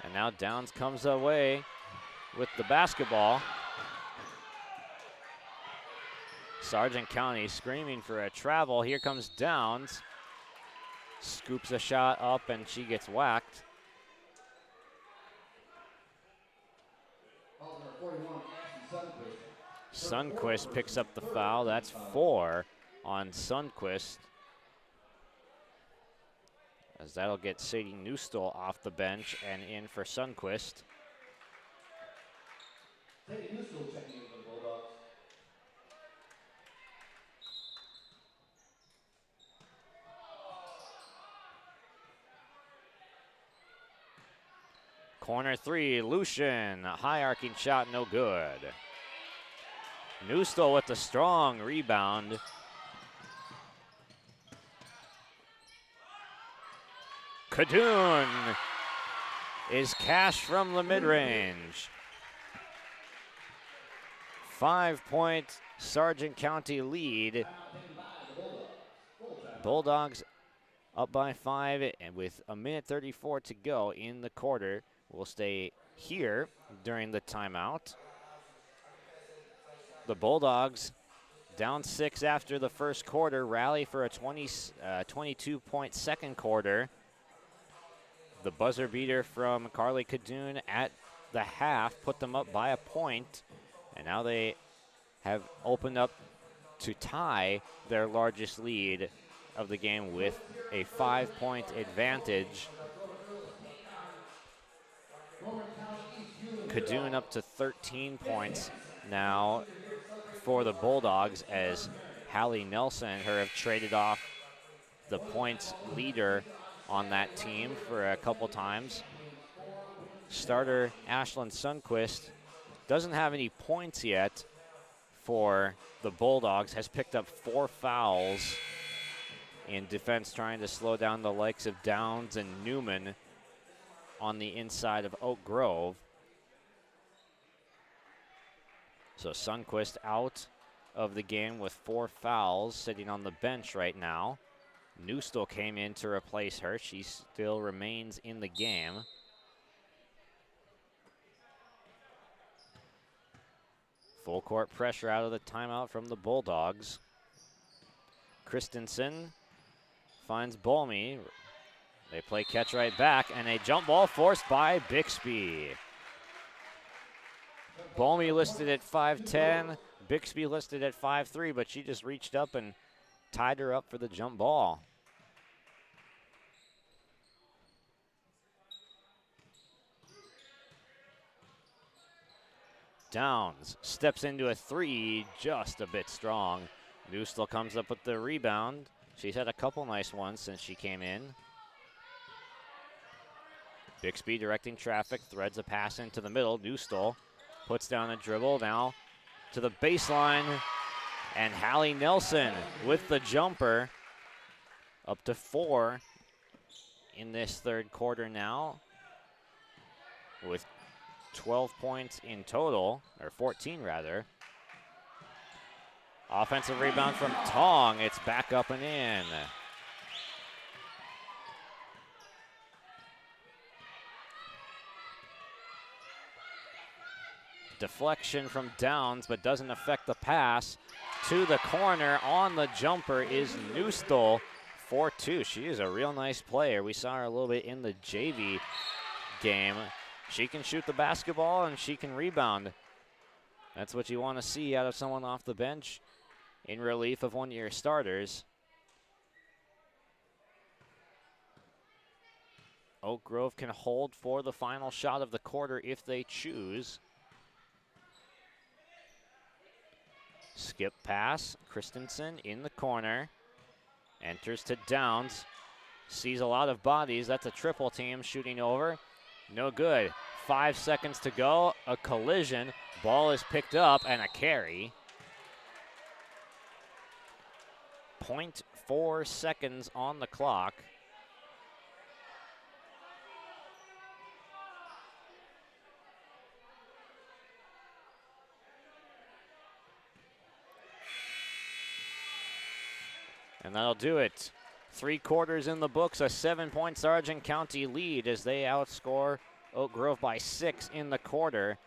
And now Downs comes away with the basketball. Sargent County screaming for a travel. Here comes Downs. Scoops a shot up and she gets whacked. Sundquist picks up the foul. That's 4 on Sundquist. As that'll get Sadie Newstall off the bench and in for Sundquist. Sadie Newstall checking in for the Bulldogs. Corner 3, Lucian, high arcing shot, no good. Newstall with the strong rebound. Cadoon is cashed from the mid-range. 5-point Sargent County lead. Bulldogs up by 5, and with a minute 34 to go in the quarter, will stay here during the timeout. The Bulldogs down 6 after the first quarter, rally for a 22-point second quarter. The buzzer beater from Carly Cadoon at the half put them up by a point, and now they have opened up to tie their largest lead of the game with a 5-point advantage. Cadoon up to 13 points now for the Bulldogs, as Hallie Nelson and her have traded off the points leader on that team for a couple times. Starter Ashlyn Sundquist doesn't have any points yet for the Bulldogs, has picked up 4 fouls in defense, trying to slow down the likes of Downs and Newman on the inside of Oak Grove. So Sundquist out of the game with 4 fouls, sitting on the bench right now. Newstall came in to replace her. She still remains in the game. Full court pressure out of the timeout from the Bulldogs. Christensen finds Bolmy. They play catch right back, and a jump ball forced by Bixby. Bolmy listed at 5'10", Bixby listed at 5'3", but she just reached up and tied her up for the jump ball. Downs steps into a 3, just a bit strong. Newstall comes up with the rebound. She's had a couple nice ones since she came in. Bixby directing traffic, threads a pass into the middle. Newstall puts down a dribble now to the baseline, and Hallie Nelson with the jumper, up to 4 in this third quarter now, with 12 points in total, or 14 rather. Offensive rebound from Tong. It's back up and in. Deflection from Downs, but doesn't affect the pass. To the corner on the jumper is Newstall, 4-2. She is a real nice player. We saw her a little bit in the JV game. She can shoot the basketball and she can rebound. That's what you want to see out of someone off the bench in relief of one of your starters. Oak Grove can hold for the final shot of the quarter if they choose. Skip pass, Christensen in the corner. Enters to Downs, sees a lot of bodies. That's a triple team shooting over. No good. 5 seconds to go, a collision. Ball is picked up and a carry. 0.4 seconds on the clock. And that'll do it. 3 quarters in the books, a 7-point Sargent County lead as they outscore Oak Grove by 6 in the quarter.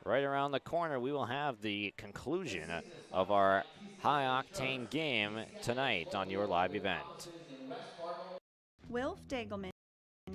Right around the corner, we will have the conclusion of our high-octane game tonight on your live event. Wilf Dagelman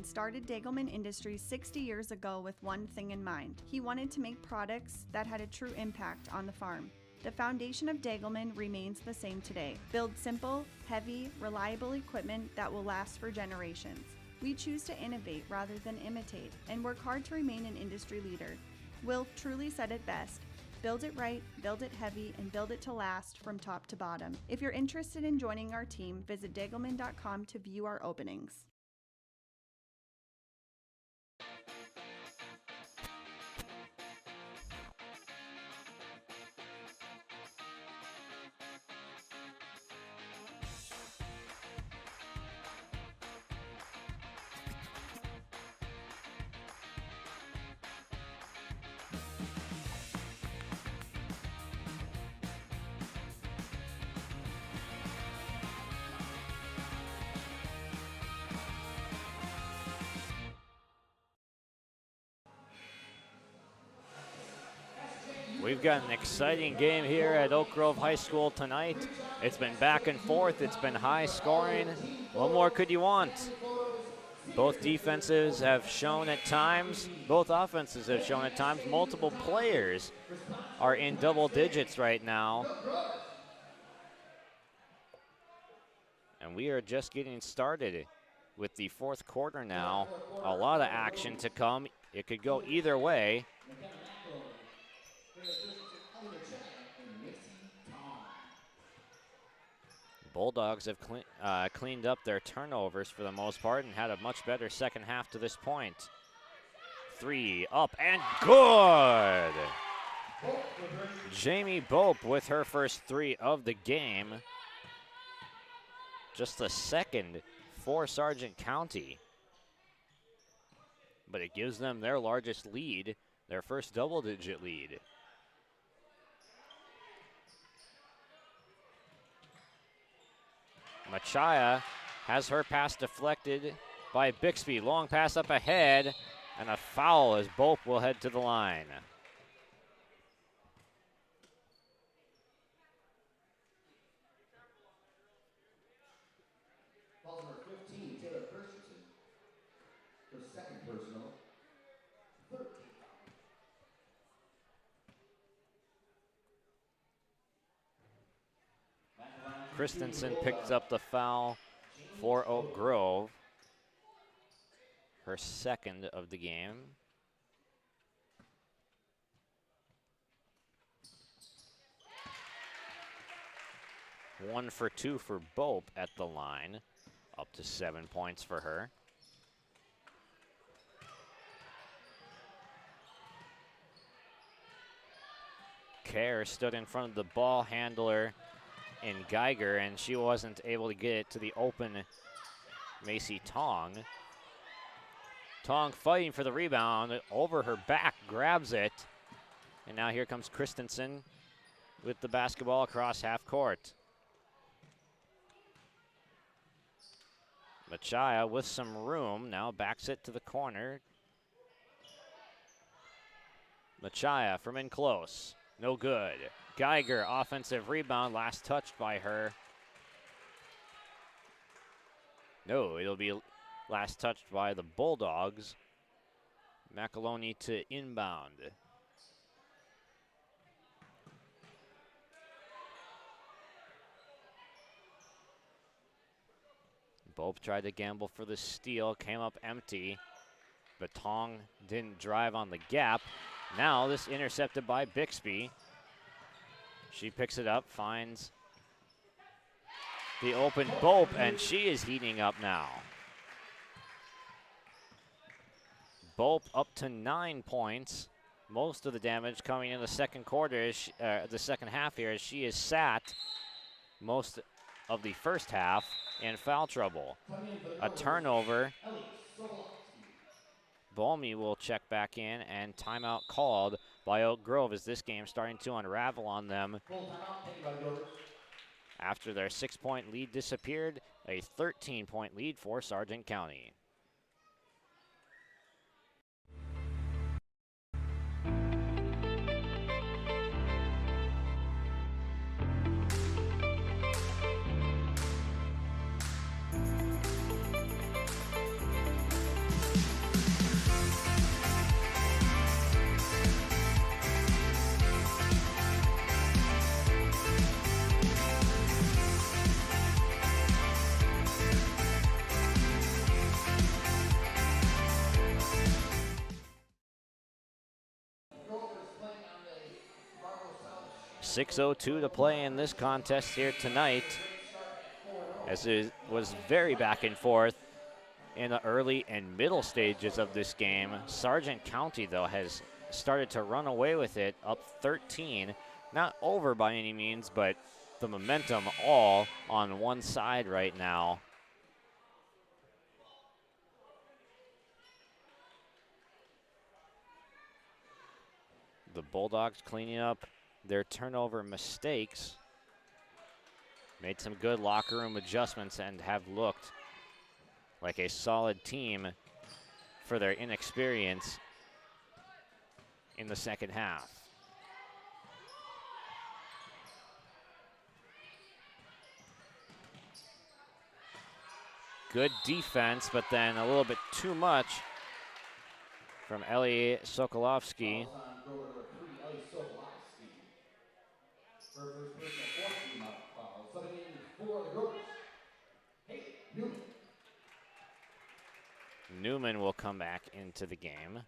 started Dagelman Industries 60 years ago with one thing in mind. He wanted to make products that had a true impact on the farm. The foundation of Dagelman remains the same today. Build simple, heavy, reliable equipment that will last for generations. We choose to innovate rather than imitate and work hard to remain an industry leader. Wilf truly said it best. Build it right, build it heavy, and build it to last from top to bottom. If you're interested in joining our team, visit dagelman.com to view our openings. We've got an exciting game here at Oak Grove High School tonight. It's been back and forth. It's been high scoring. What more could you want? Both defenses have shown at times, both offenses have shown at times. Multiple players are in double digits right now. And we are just getting started with the fourth quarter now. A lot of action to come. It could go either way. Bulldogs have cleaned up their turnovers for the most part and had a much better second half to this point. 3 up and good. Jamie Bope with her first 3 of the game. Just the second for Sargent County. But it gives them their largest lead, their first double-digit lead. Machaya has her pass deflected by Bixby. Long pass up ahead, and a foul as Bope will head to the line. Foul number 15, Taylor Christensen. Her second personal. 13 foul. Christensen picks up the foul for Oak Grove. Her second of the game. One for 2 for Bope at the line. Up to 7 points for her. Kerr stood in front of the ball handler in Geiger, and she wasn't able to get it to the open Macy Tong. Tong fighting for the rebound, over her back, grabs it. And now here comes Christensen with the basketball across half court. Machaya with some room, now backs it to the corner. Machaya from in close, no good. Geiger, offensive rebound, last touched by her. No, it'll be last touched by the Bulldogs. McAloney to inbound. Bope tried to gamble for the steal, came up empty, but Tong didn't drive on the gap. Now this intercepted by Bixby. She picks it up, finds the open Bope, and she is heating up now. Bope up to 9 points. Most of the damage coming in the second quarter, the second half here, as she is sat most of the first half in foul trouble. A turnover. Balmy will check back in, and timeout called by Oak Grove as this game starting to unravel on them. After their 6-point lead disappeared, a 13-point lead for Sargent County. .6:02 to play in this contest here tonight, as it was very back and forth in the early and middle stages of this game. Sargent County, though, has started to run away with it, up 13. Not over by any means, but the momentum all on one side right now. The Bulldogs cleaning up their turnover mistakes. Made some good locker room adjustments and have looked like a solid team for their inexperience in the second half. Good defense, but then a little bit too much from Ellie Sokolovsky. Her first personal 4th team foul, subbing in for the Gophers. Hey, Newman. Newman will come back into the game.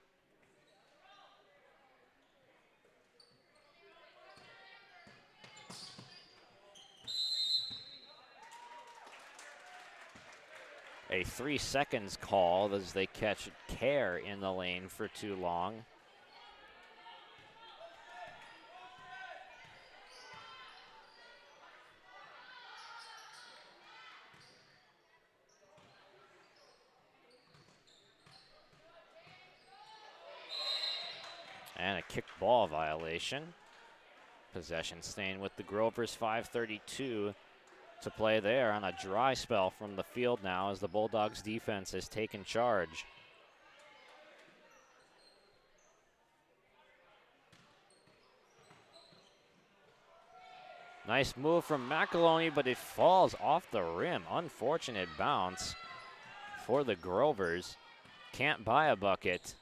a 3 seconds call as they catch Care in the lane for too long. And a kick ball violation. Possession staying with the Grovers, 5:32 to play there on a dry spell from the field now as the Bulldogs defense has taken charge. Nice move from McAloney, but it falls off the rim. Unfortunate bounce for the Grovers. Can't buy a bucket.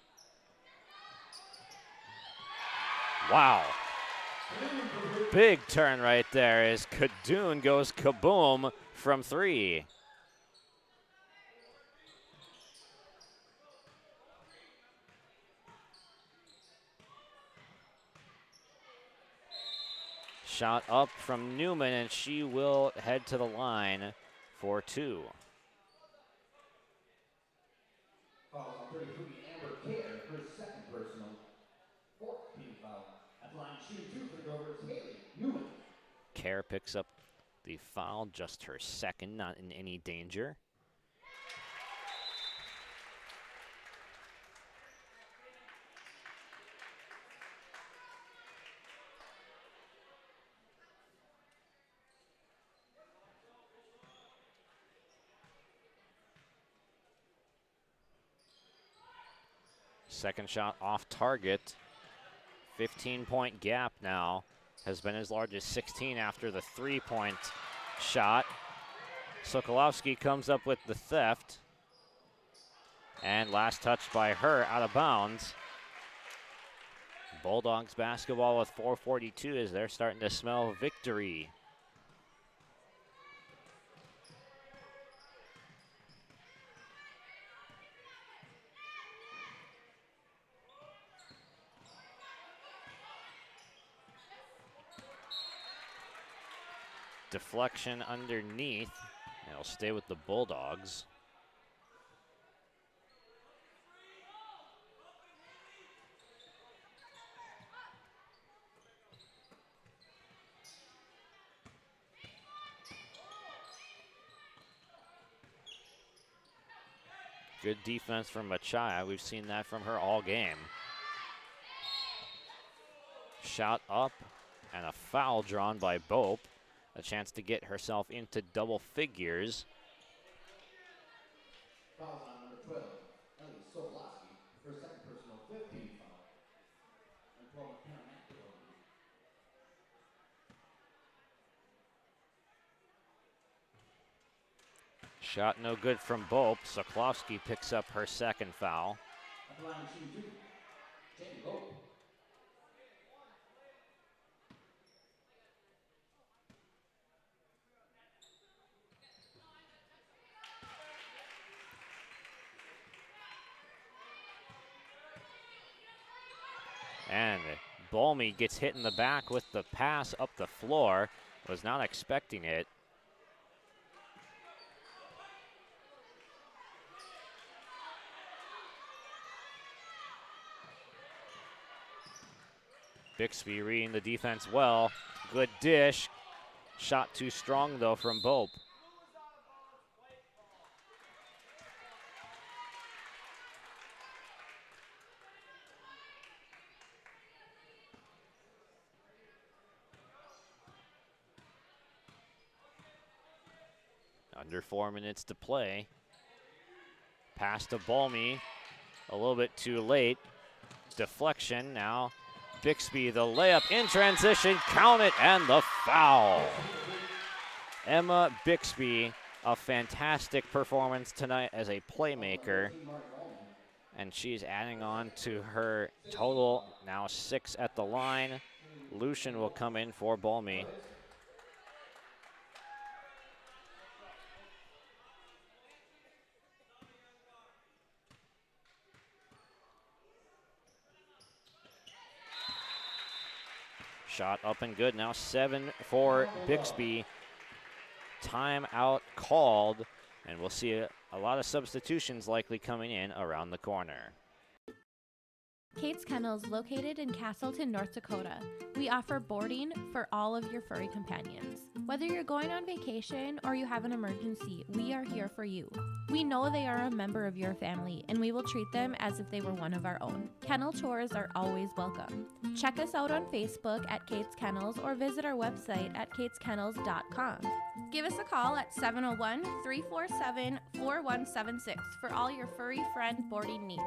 Wow. Big turn right there as Kadoon goes kaboom from 3. Shot up from Newman, and she will head to the line for 2. Fouls on 33, Amber Care, her second personal. 4th team foul. At the line, shooting 2 for the Grovers, Haley Newman. Care picks up the foul, just her second, not in any danger. Second shot off target. 15-point gap now. Has been as large as 16 after the 3-point shot. Sokolowski comes up with the theft. And last touch by her out of bounds. Bulldogs basketball with 4:42 as they're starting to smell victory. Deflection underneath. It'll stay with the Bulldogs. Good defense from Machaya. We've seen that from her all game. Shot up and a foul drawn by Bope. A chance to get herself into double figures. Fouls on number 12, Ellie Sokolowski, her second personal, 5th team foul. And 12 McKenna McAloney. Shot no good from Bope. Sokolowski picks up her second foul. At the line, shooting 2, Jamie Bope. And Bolmy gets hit in the back with the pass up the floor. Was not expecting it. Bixby reading the defense well. Good dish. Shot too strong though from Bope. Under 4 minutes to play. Pass to Bolmy. A little bit too late. Deflection now. Bixby, the layup in transition. Count it and the foul. Emma Bixby, a fantastic performance tonight as a playmaker. And she's adding on to her total, now 6 at the line. Lucian will come in for Bolmy. Shot up and good. Now 7 for Bixby. Timeout called And we'll see a lot of substitutions likely coming in around the corner. Kate's Kennels, located in Castleton, North Dakota. We offer boarding for all of your furry companions. Whether you're going on vacation or you have an emergency, we are here for you. We know they are a member of your family, and we will treat them as if they were one of our own. Kennel tours are always welcome. Check us out on Facebook at Kate's Kennels or visit our website at kateskennels.com. Give us a call at 701-347-4176 for all your furry friend boarding needs.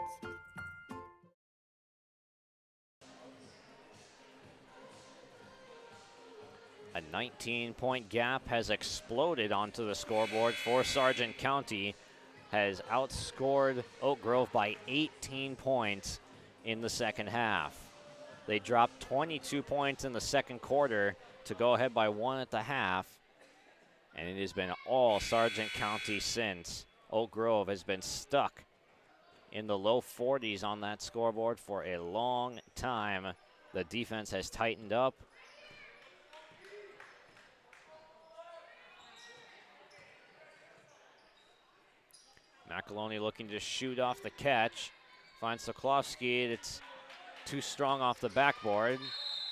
A 19-point gap has exploded onto the scoreboard for Sargent County, has outscored Oak Grove by 18 points in the second half. They dropped 22 points in the second quarter to go ahead by 1 at the half, and it has been all Sargent County since. Oak Grove has been stuck in the low 40s on that scoreboard for a long time. The defense has tightened up. McAloney looking to shoot off the catch. Finds Soklovsky. It's too strong off the backboard.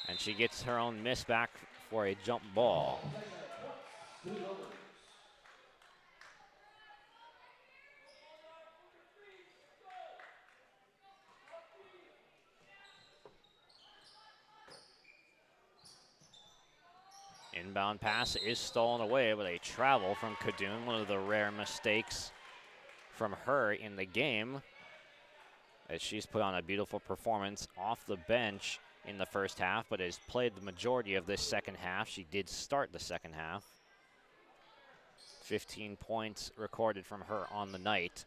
And she gets her own miss back for a jump ball. Inbound pass is stolen away, but a travel from Kadoon, one of the rare mistakes from her in the game, as she's put on a beautiful performance off the bench in the first half, but has played the majority of this second half. She did start the second half. 15 points recorded from her on the night.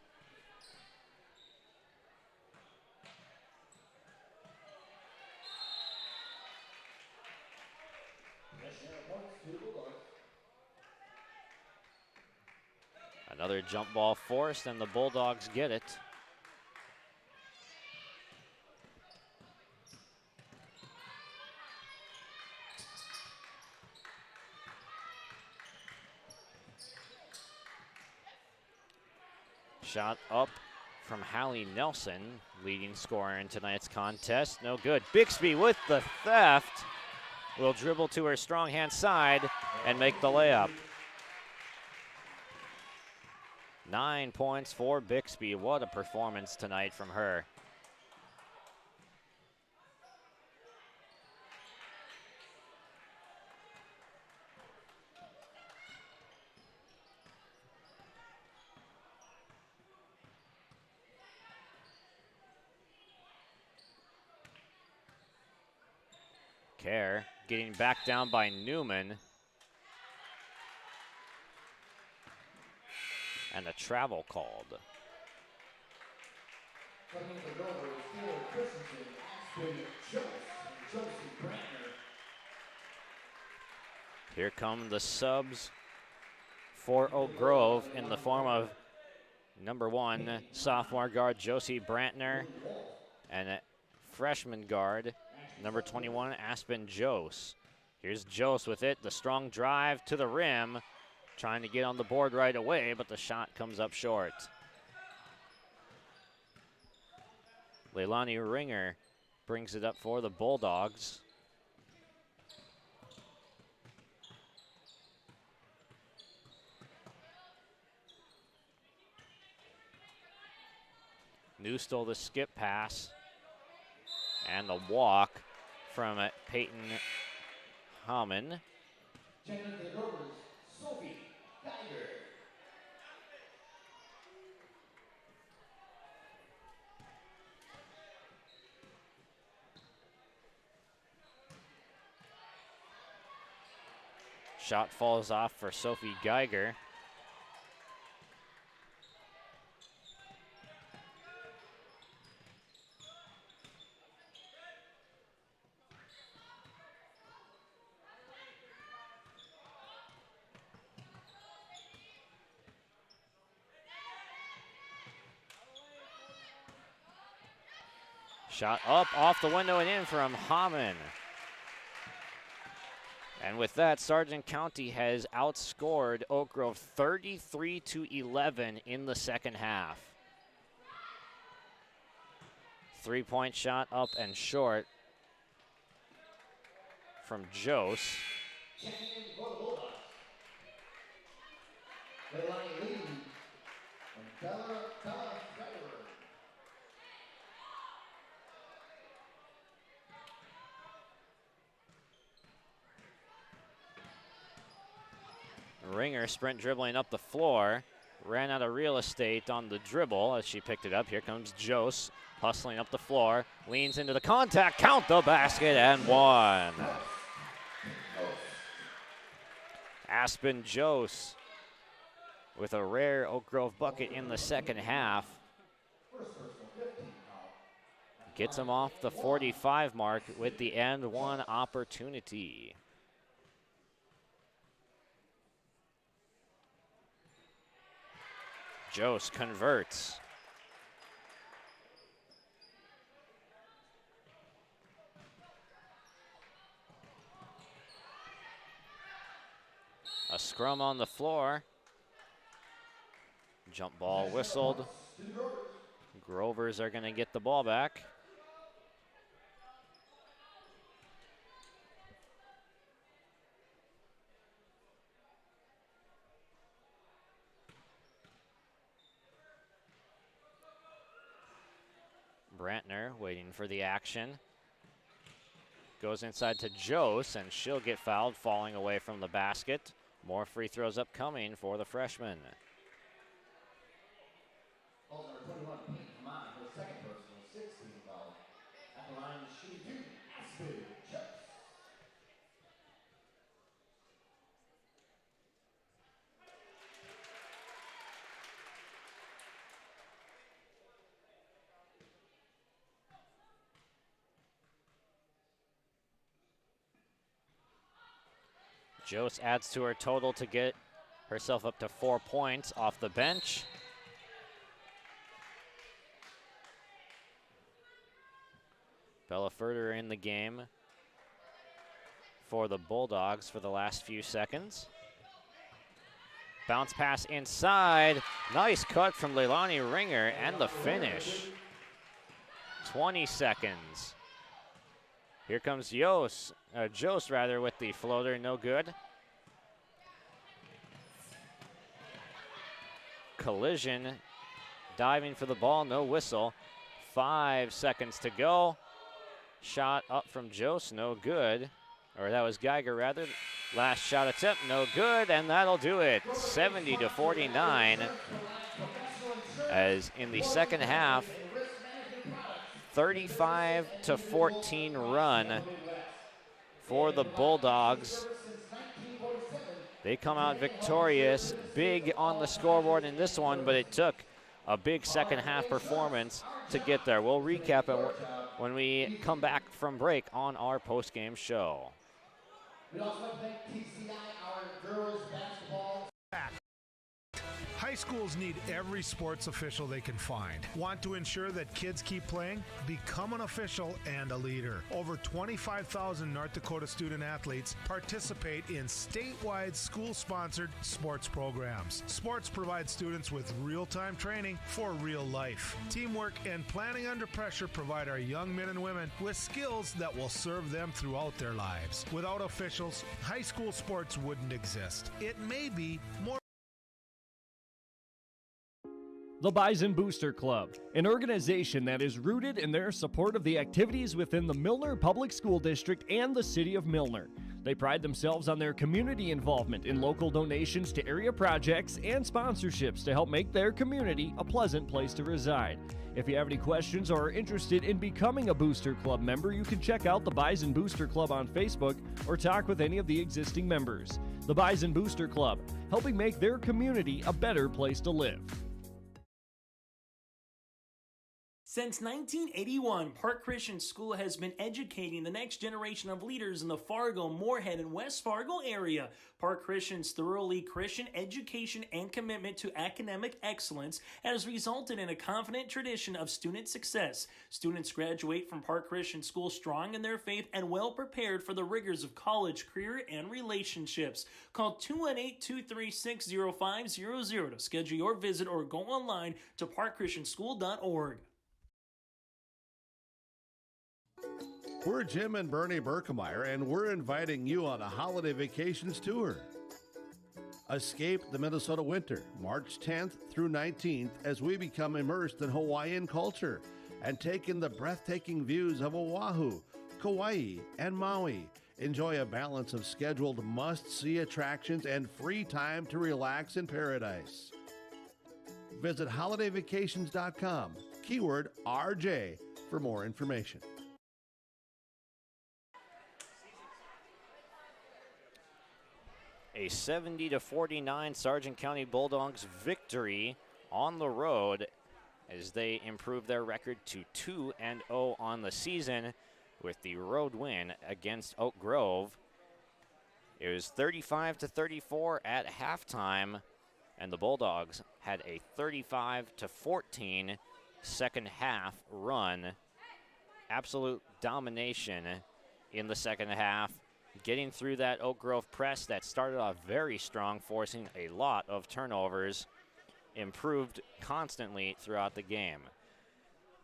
Another jump ball forced, and the Bulldogs get it. Shot up from Hallie Nelson, leading scorer in tonight's contest. No good. Bixby with the theft will dribble to her strong hand side and make the layup. 9 points for Bixby. What a performance tonight from her. Kerr getting back down by Newman. And a travel called. Here come the subs for Oak Grove in the form of number 1 sophomore guard Josie Brantner and a freshman guard number 21 Aspen Jose. Here's Jose with it, the strong drive to the rim. Trying to get on the board right away, but the shot comes up short. Leilani Ringer brings it up for the Bulldogs. New stole the skip pass. And the walk from Peyton Hammond. Shot falls off for Sophie Geiger. Shot up off the window and in from Hammond. And with that, Sargent County has outscored Oak Grove 33-11 in the second half. 3-point shot up and short from Jose. Ringer sprint dribbling up the floor. Ran out of real estate on the dribble as she picked it up. Here comes Jose hustling up the floor. Leans into the contact, count the basket, and one. Aspen Jose with a rare Oak Grove bucket in the second half. Gets him off the 45 mark with the and one opportunity. Jose converts. A scrum on the floor. Jump ball whistled. Grovers are going to get the ball back. Brantner waiting for the action. Goes inside to Jose, and she'll get fouled, falling away from the basket. More free throws upcoming for the freshman. Number 21, Pete Vermont, her second personal, 16 foul. At the line, shooting two, Aspen Jose. Jose adds to her total to get herself up to 4 points off the bench. Bella Furter in the game for the Bulldogs for the last few seconds. Bounce pass inside. Nice cut from Leilani Ringer, and the finish. 20 seconds. Here comes Jose with the floater, no good. Collision, diving for the ball, no whistle. 5 seconds to go. Shot up from Jose, no good. Or that was Geiger rather. Last shot attempt, no good, and that'll do it. 70-49. As in the second half, 35-14 run for the Bulldogs. They come out victorious, big on the scoreboard in this one, but it took a big second half performance to get there. We'll recap it when we come back from break on our post-game show. We'd also like to thank TCI, our girls basketball. High schools need every sports official they can find. Want to ensure that kids keep playing? Become an official and a leader. Over 25,000 North Dakota student athletes participate in statewide school-sponsored sports programs. Sports provide students with real-time training for real life. Teamwork and planning under pressure provide our young men and women with skills that will serve them throughout their lives. Without officials, high school sports wouldn't exist. It may be more. The Bison Booster Club, an organization that is rooted in their support of the activities within the Milner Public School District and the City of Milner. They pride themselves on their community involvement in local donations to area projects and sponsorships to help make their community a pleasant place to reside. If you have any questions or are interested in becoming a Booster Club member, you can check out the Bison Booster Club on Facebook or talk with any of the existing members. The Bison Booster Club, helping make their community a better place to live. Since 1981, Park Christian School has been educating the next generation of leaders in the Fargo, Moorhead, and West Fargo area. Park Christian's thoroughly Christian education and commitment to academic excellence has resulted in a confident tradition of student success. Students graduate from Park Christian School strong in their faith and well prepared for the rigors of college, career, and relationships. Call 218-236-0500 to schedule your visit or go online to parkchristianschool.org. We're Jim and Bernie Berkemeyer, and we're inviting you on a holiday vacations tour. Escape the Minnesota winter, March 10th through 19th, as we become immersed in Hawaiian culture and take in the breathtaking views of Oahu, Kauai, and Maui. Enjoy a balance of scheduled must-see attractions and free time to relax in paradise. Visit holidayvacations.com, keyword RJ, for more information. A 70-49 Sargent County Bulldogs victory on the road as they improve their record to 2-0 on the season with the road win against Oak Grove. It was 35-34 at halftime, and the Bulldogs had a 35-14 second half run. Absolute domination in the second half, getting through that Oak Grove press that started off very strong, forcing a lot of turnovers, improved constantly throughout the game.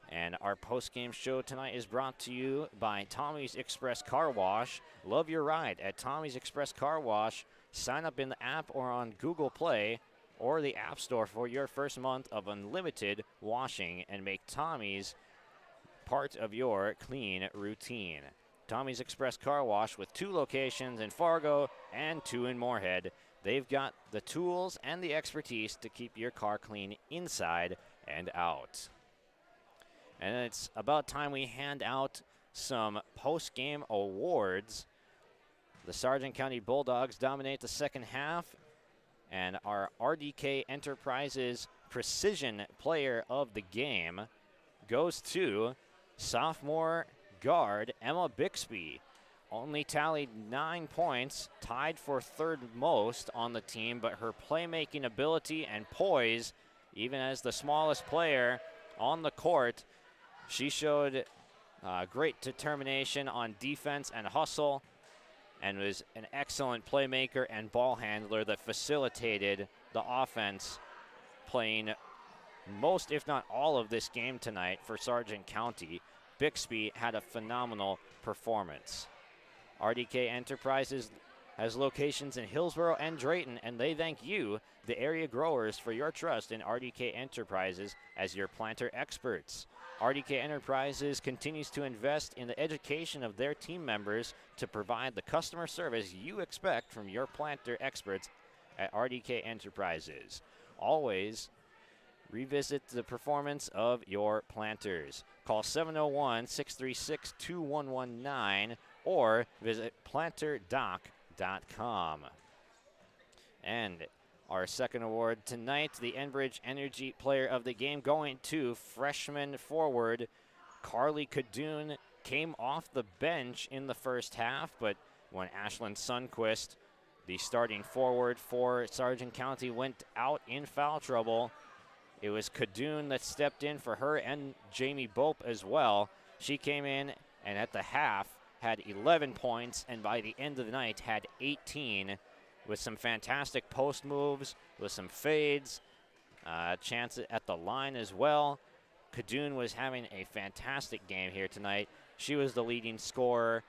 And our post-game show tonight is brought to you by Tommy's Express Car Wash. Love your ride at Tommy's Express Car Wash. Sign up in the app or on Google Play or the App Store for your first month of unlimited washing and make Tommy's part of your clean routine. Tommy's Express Car Wash with 2 locations in Fargo and 2 in Moorhead. They've got the tools and the expertise to keep your car clean inside and out. And it's about time we hand out some post-game awards. The Sargent County Bulldogs dominate the second half, and our RDK Enterprises Precision Player of the Game goes to sophomore guard Emma Bixby. Only tallied 9 points, tied for third most on the team, but her playmaking ability and poise, even as the smallest player on the court, she showed great determination on defense and hustle, and was an excellent playmaker and ball handler that facilitated the offense, playing most, if not all, of this game tonight for Sargent County. Bixby had a phenomenal performance. RDK Enterprises has locations in Hillsborough and Drayton, and they thank you, the area growers, for your trust in RDK Enterprises as your planter experts. RDK Enterprises continues to invest in the education of their team members to provide the customer service you expect from your planter experts at RDK Enterprises. Always revisit the performance of your planters. Call 701-636-2119 or visit planterdoc.com. And our second award tonight, the Enbridge Energy Player of the Game, going to freshman forward Carly Cadoon. Came off the bench in the first half, but when Ashlyn Sundquist, the starting forward for Sargent County, went out in foul trouble, it was Cadoon that stepped in for her and Jamie Bope as well. She came in and at the half had 11 points, and by the end of the night had 18, with some fantastic post moves, with some fades, chance at the line as well. Cadoon was having a fantastic game here tonight. She was the leading scorer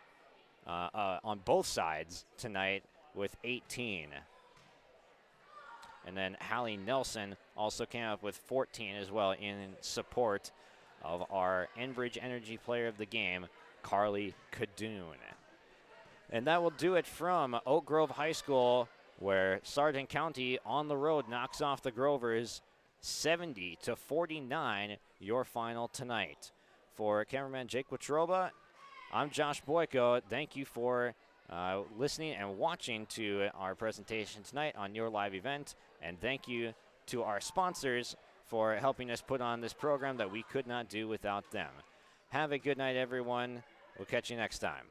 on both sides tonight with 18. And then Hallie Nelson also came up with 14 as well in support of our Enbridge Energy Player of the Game, Carly Cadoon. And that will do it from Oak Grove High School, where Sargent County on the road knocks off the Grovers 70-49, your final tonight. For cameraman Jake Watroba, I'm Josh Boyko. Thank you for listening and watching to our presentation tonight on your live event. And thank you to our sponsors, for helping us put on this program that we could not do without them. Have a good night, everyone. We'll catch you next time.